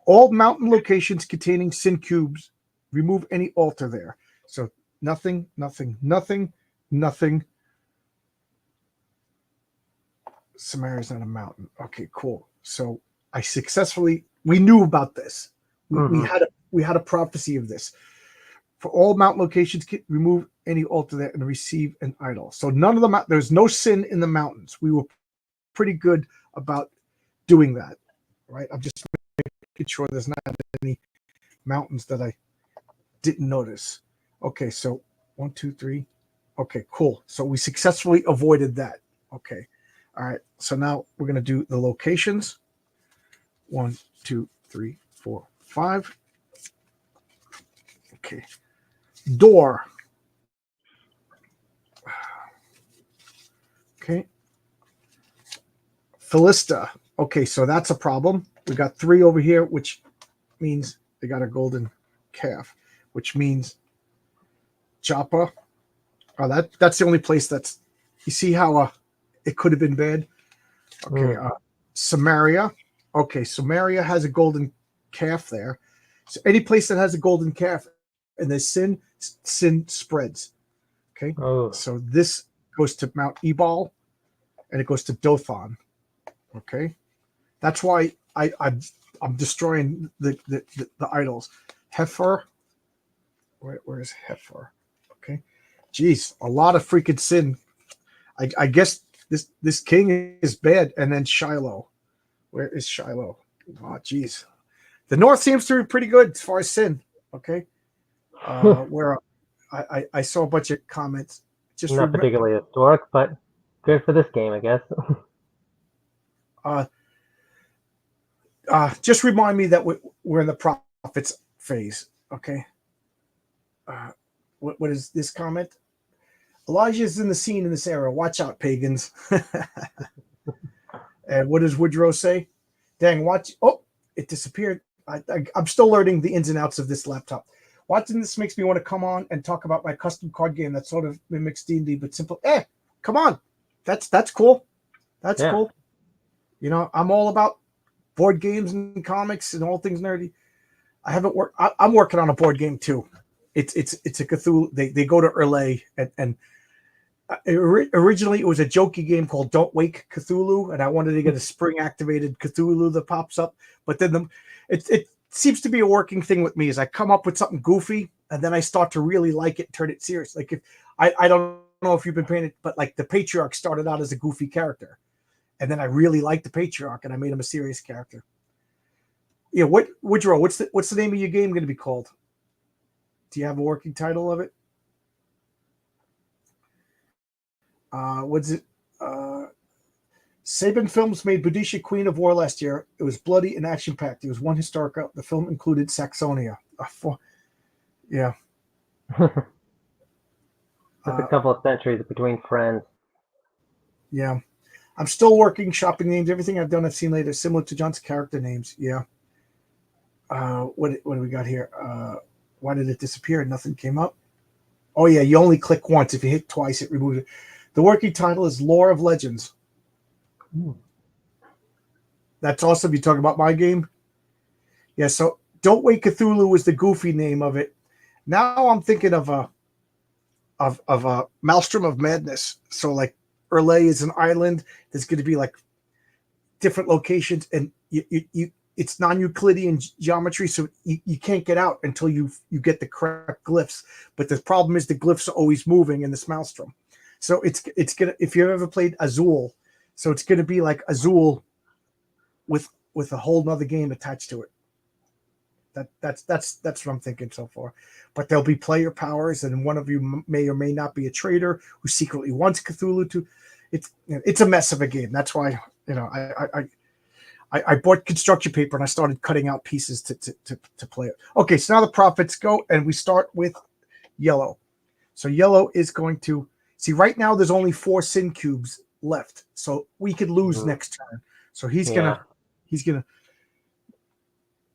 All mountain locations containing sin cubes, remove any altar there. So nothing, nothing, nothing, nothing. Samaria is not a mountain. Okay, cool. So we knew about this. We had a prophecy of this. For all mountain locations, remove any altar there and receive an idol. So none of them. There's no sin in the mountains. We were pretty good about doing that, right? I'm just making sure there's not any mountains that I didn't notice. Okay, so 1, 2, 3. Okay, cool. So we successfully avoided that. Okay, all right. So now we're gonna do the locations. 1, 2, 3, 4, 5. Okay. Door. Okay. Philistia. Okay, so that's a problem. We got 3 over here, which means they got a golden calf, which means Joppa That's the only place that's. You see how it could have been bad. Okay, Samaria. Okay, Samaria has a golden calf there. So any place that has a golden calf and there's sin spreads. Okay, Oh, so this goes to Mount Ebal and it goes to Dothan. Okay, that's why I'm destroying the idols. Heifer, where's Heifer? Okay, jeez, a lot of freaking sin. I guess this king is bad. And then Shiloh, where is Shiloh? Oh, jeez, the north seems to be pretty good as far as sin. Okay, where I saw a bunch of comments. Just not particularly historic, but good for this game, I guess. Just remind me that we're in the prophets phase. Okay. What is this comment? Elijah is in the scene in this era. Watch out, pagans. And what does Woodrow say? Dang, watch. Oh, it disappeared. I'm still learning the ins and outs of this laptop. Watching this makes me want to come on and talk about my custom card game that sort of mimics D&D, but simple. Come on. That's cool. That's cool. You know, I'm all about board games and comics and all things nerdy. I haven't worked. I'm working on a board game too. It's a Cthulhu. They go to Erlay and originally it was a jokey game called Don't Wake Cthulhu, and I wanted to get a spring activated Cthulhu that pops up. But then it seems to be a working thing with me is I come up with something goofy and then I start to really like it and turn it serious. Like if I don't know if you've been paying it, but like the Patriarch started out as a goofy character. And then I really liked the Patriarch and I made him a serious character. Yeah, Woodrow, what's the name of your game going to be called? Do you have a working title of it? What's it? Saban Films made Boudicca Queen of War last year. It was bloody and action-packed. It was one historical. The film included Saxonia. Yeah. Just a couple of centuries between friends. Yeah. I'm still working, shopping names. Everything I've done, I've seen later, similar to John's character names. Yeah. What do we got here? Why did it disappear? Nothing came up. Oh, yeah. You only click once. If you hit twice, it removes it. The working title is Lore of Legends. That's awesome. You talk about my game? Yeah, so Don't Wake Cthulhu was the goofy name of it. Now I'm thinking of a Maelstrom of Madness. So like Erlay is an island. There's going to be like different locations, and it's non-Euclidean geometry, so you can't get out until you get the correct glyphs. But the problem is the glyphs are always moving in this Maelstrom. So it's gonna, if you've ever played Azul, so it's gonna be like Azul with a whole nother game attached to it. That's what I'm thinking so far. But there'll be player powers, and one of you may or may not be a traitor who secretly wants Cthulhu to. It's a mess of a game. That's why I bought construction paper and I started cutting out pieces to play it. Okay, so now the prophets go, and we start with yellow. So yellow is going to see right now. There's only 4 sin cubes left, so we could lose next turn. So he's gonna.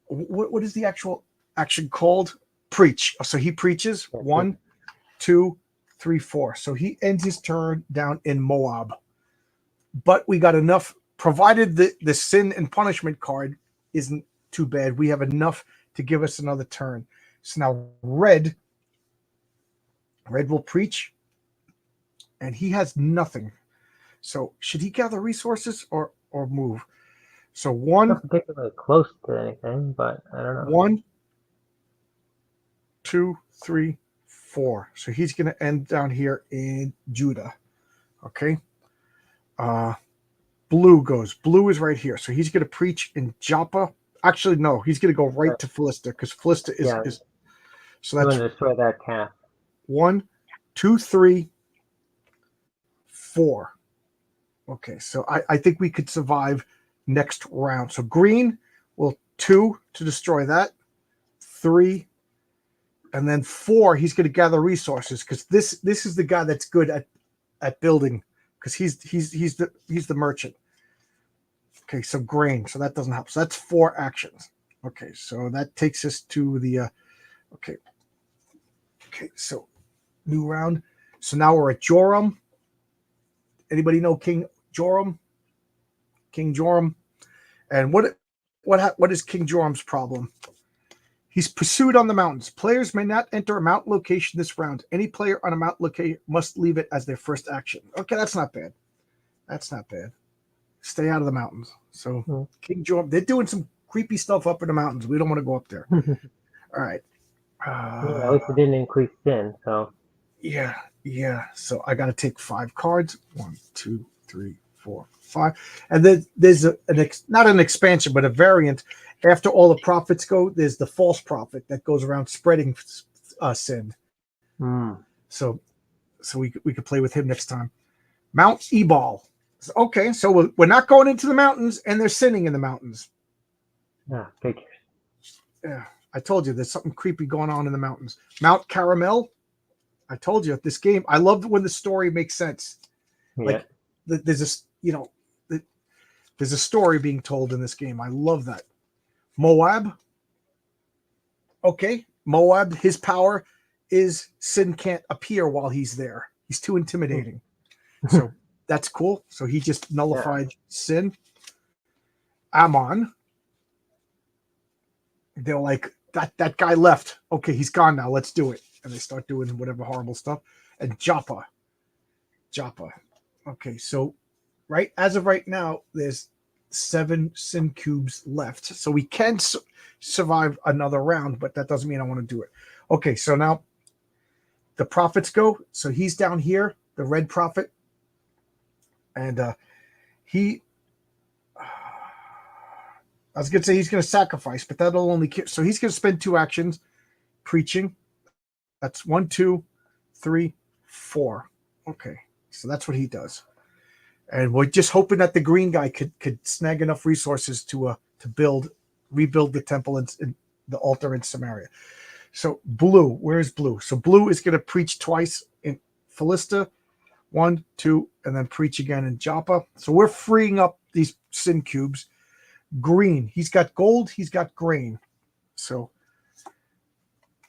What is the actual action called? Preach. So he preaches 1, 2, 3, 4. So he ends his turn down in Moab. But we got enough, provided the sin and punishment card isn't too bad. We have enough to give us another turn. So now red will preach, and he has nothing. So should he gather resources or move? So 1, not particularly close to anything, but I don't know. 1, 2, 3, 4. So he's going to end down here in Judah. Okay. Blue is right here. So he's going to preach in Joppa. Actually, no, he's going to go right to Philistia, because Philistia is. So that's going to destroy that calf. 1, 2, 3, 4. Okay, so I think we could survive next round. So green will 2 to destroy that, 3, and then 4. He's going to gather resources, because this is the guy that's good at building, because he's the merchant. Okay, so grain. So that doesn't help. So that's 4 actions. Okay, so that takes us to the okay. So new round. So now we're at Joram. Anybody know King Joram? King Joram. And what is King Joram's problem? He's pursued on the mountains. Players may not enter a mountain location this round. Any player on a mountain location must leave it as their first action. Okay, that's not bad. That's not bad. Stay out of the mountains. So King Joram, they're doing some creepy stuff up in the mountains. We don't want to go up there. All right. At least it didn't increase sin. So yeah. So I got to take 5 cards. 1, 2, 3, 4, 5. And then there's not an expansion, but a variant. After all the prophets go, there's the false prophet that goes around spreading sin. So we could play with him next time. Mount Ebal. Okay, so we're not going into the mountains, and they're sinning in the mountains. Figures. Yeah, I told you there's something creepy going on in the mountains. Mount Caramel. I told you this game. I love when the story makes sense. Yeah. Like there's a story being told in this game. I love that. Moab. Okay, Moab. His power is sin can't appear while he's there. He's too intimidating. So that's cool. So he just nullified sin. Ammon. They're like, that guy left. Okay, he's gone now. Let's do it. And they start doing whatever horrible stuff. And Joppa. Okay, so as of right now, there's 7 sin cubes left. So we can survive another round, but that doesn't mean I want to do it. Okay, so now the prophets go. So he's down here, the red prophet. And I was going to say he's going to sacrifice, but that'll only so he's going to spend 2 actions preaching. That's 1, 2, 3, 4. Okay, so that's what he does. And we're just hoping that the green guy could snag enough resources to rebuild the temple and the altar in Samaria. So blue, where's blue? So blue is going to preach twice in Philistia, 1, 2, and then preach again in Joppa. So we're freeing up these sin cubes. Green, he's got gold, he's got grain. So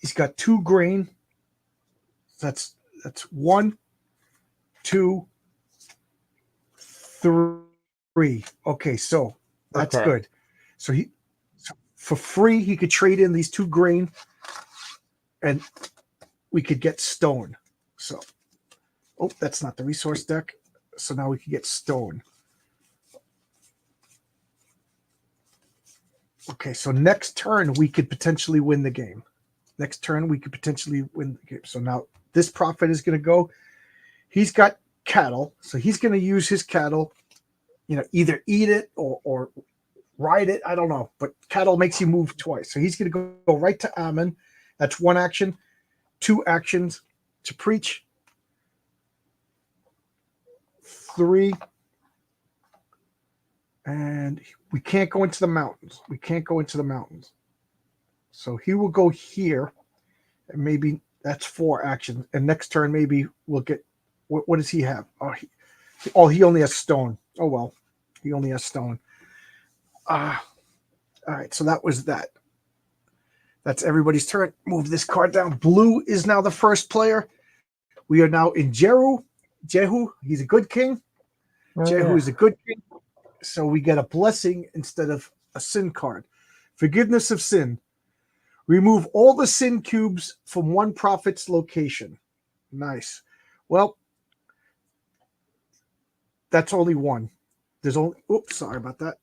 he's got 2 grain. That's 1, 2, 3. Okay, so that's good. So for free, he could trade in these 2 grain, and we could get stone. So, that's not the resource deck. So now we can get stone. Okay, so next turn we could potentially win the game. So now this prophet is going to go. He's got cattle, so he's going to use his cattle, either eat it or ride it. I don't know, but cattle makes you move twice. So he's going to go right to Ammon. That's 1 action, 2 actions to preach. 3. And we can't go into the mountains. So he will go here, and maybe that's 4 actions. And next turn, maybe we'll get. What does he have? He only has stone. Oh well, he only has stone. All right. So that was that. That's everybody's turn. Move this card down. Blue is now the first player. We are now in Jehu. He's a good king. Jehu is a good king. So we get a blessing instead of a sin card. Forgiveness of sin. Remove all the sin cubes from one prophet's location. Nice. Well, that's only 1. There's only. Oops, sorry about that.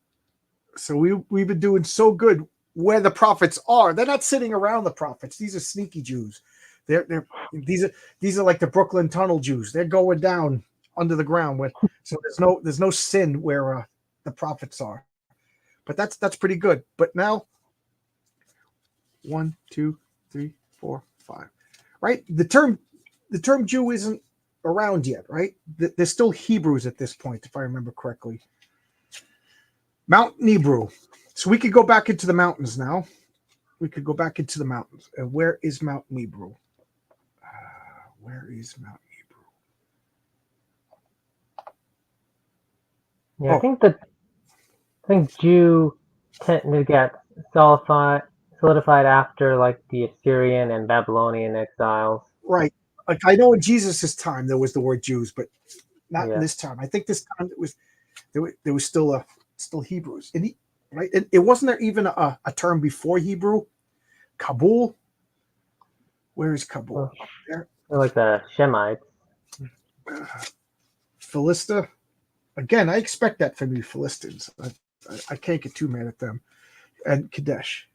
So we've been doing so good where the prophets are. They're not sitting around the prophets. These are sneaky Jews. These are like the Brooklyn Tunnel Jews. They're going down under the ground. So there's no sin where the prophets are. But that's pretty good. But now 1, 2, 3, 4, 5. Right? The term Jew isn't around yet, right? They're still Hebrews at this point, if I remember correctly. Mount Nebru. So we could go back into the mountains now. And where is Mount Nebru? Yeah, I think Jew tend to get solidified after like the Assyrian and Babylonian exiles. Right. like I know in Jesus' time there was the word Jews, but not in Yeah. this time. I think this time it was there was still Hebrews. Right? It wasn't there even a term before Hebrew? Kabul. Where is Kabul? Well, Up there. they're like the Shemites. Philistia. Again, I expect that from you Philistines. I can't get too mad at them. And Kadesh.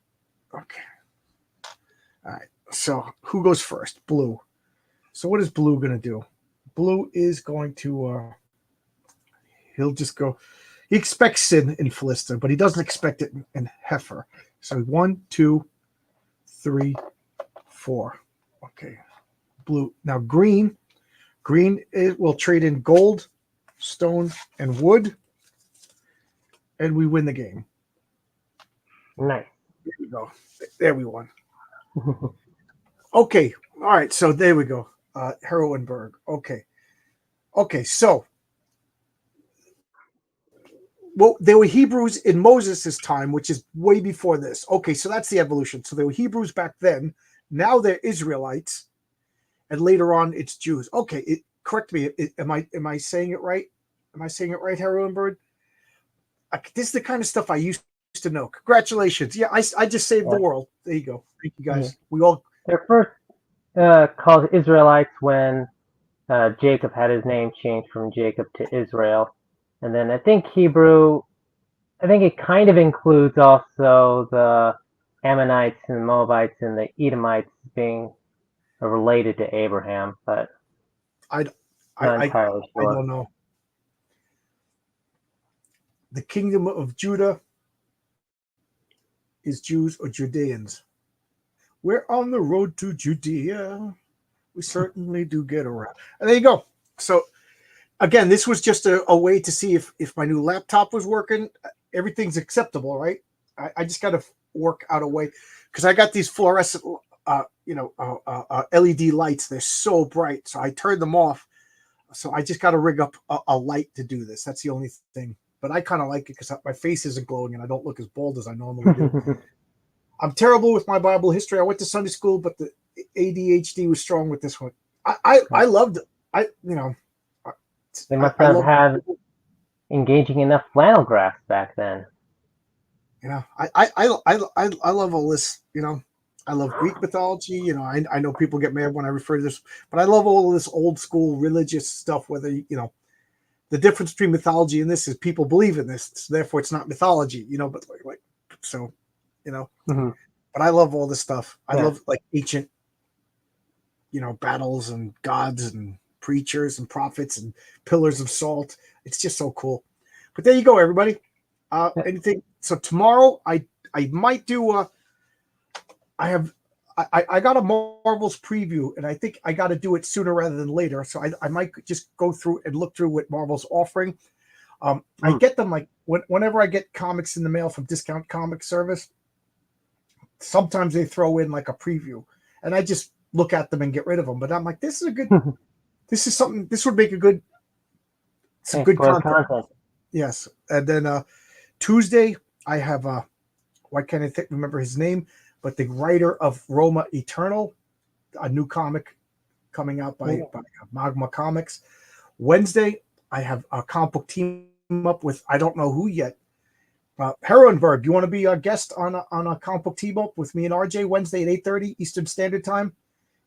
Okay. All right. So who goes first? Blue. So what is Blue going to do? Blue is going to he'll just go. He expects sin in Philistia, but he doesn't expect it in Heifer. So 1, 2, 3, 4. Okay. Blue. Now green. Green will trade in gold, stone, and wood, and we win the game. Nice. There we go. There we won. Okay. All right. So there we go. Heroenberg. Okay. Okay. So, well, there were Hebrews in Moses' time, which is way before this. Okay. So that's the evolution. So there were Hebrews back then. Now they're Israelites. And later on, it's Jews. Okay. Correct me. Am I saying it right? Am I saying it right, Heroenberg? This is the kind of stuff I used to know. Congratulations. Yeah, I just saved the world. There you go. Thank you, guys. Yeah. We all. They're first called Israelites when Jacob had his name changed from Jacob to Israel. And then I think Hebrew, I think it kind of includes also the Ammonites and the Moabites and the Edomites being related to Abraham, but not entirely I sure. don't know. The kingdom of Judah is Jews or Judeans. We're on the road to Judea. We certainly do get around. And there you go. So again, this was just a way to see if my new laptop was working. Everything's acceptable, right? I just got to work out a way because I got these fluorescent, LED lights. They're so bright, so I turned them off. So I just got to rig up a light to do this. That's the only thing. But I kind of like it because my face isn't glowing and I don't look as bald as I normally do. I'm terrible with my Bible history. I went to Sunday school, but the ADHD was strong with this one. I loved it. They must have had engaging enough flannel graphs back then. I love all this. I love Greek mythology. I know people get mad when I refer to this, but I love all of this old school religious stuff. Whether the difference between mythology and this is people believe in this, so therefore it's not mythology. But so. Mm-hmm. But I love all this stuff. I Yeah. love like ancient, battles and gods and preachers and prophets and pillars of salt. It's just so cool. But there you go, everybody. Anything? So tomorrow I might do I got a Marvel's preview, and I think I got to do it sooner rather than later. So I might just go through and look through what Marvel's offering. I get them like whenever I get comics in the mail from Discount Comic Service. Sometimes they throw in like a preview, and I just look at them and get rid of them. But I'm like, this is a good. This is something. This would make some good content. Yes, and then Tuesday I have why can't I remember his name? But the writer of Roma Eternal, a new comic coming out by Magma Comics. Wednesday I have a comic book team up with I don't know who yet. Heroenberg, you want to be a guest on a comic book team up with me and RJ Wednesday at 8:30 Eastern Standard Time?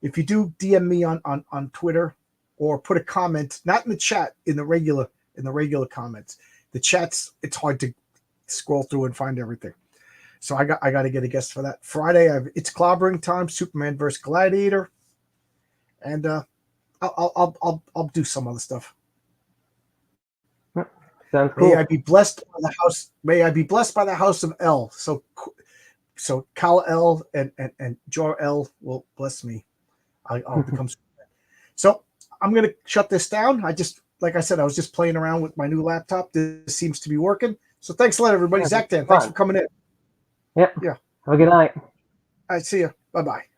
If you do, DM me on Twitter or put a comment, not in the chat, in the regular comments. The chats, it's hard to scroll through and find everything. So I got to get a guest for that. Friday, it's clobbering time, Superman versus Gladiator, and I'll do some other stuff. Sounds cool. May I be blessed by the house. May I be blessed by the house of El. So Kal El and Jor El will bless me. I'll become. So I'm gonna shut this down. Like I said, I was just playing around with my new laptop. This seems to be working. So thanks a lot, everybody. Zach Dan, thanks for coming in. Yep. Yeah. Have a good night. All right. See you. Bye-bye.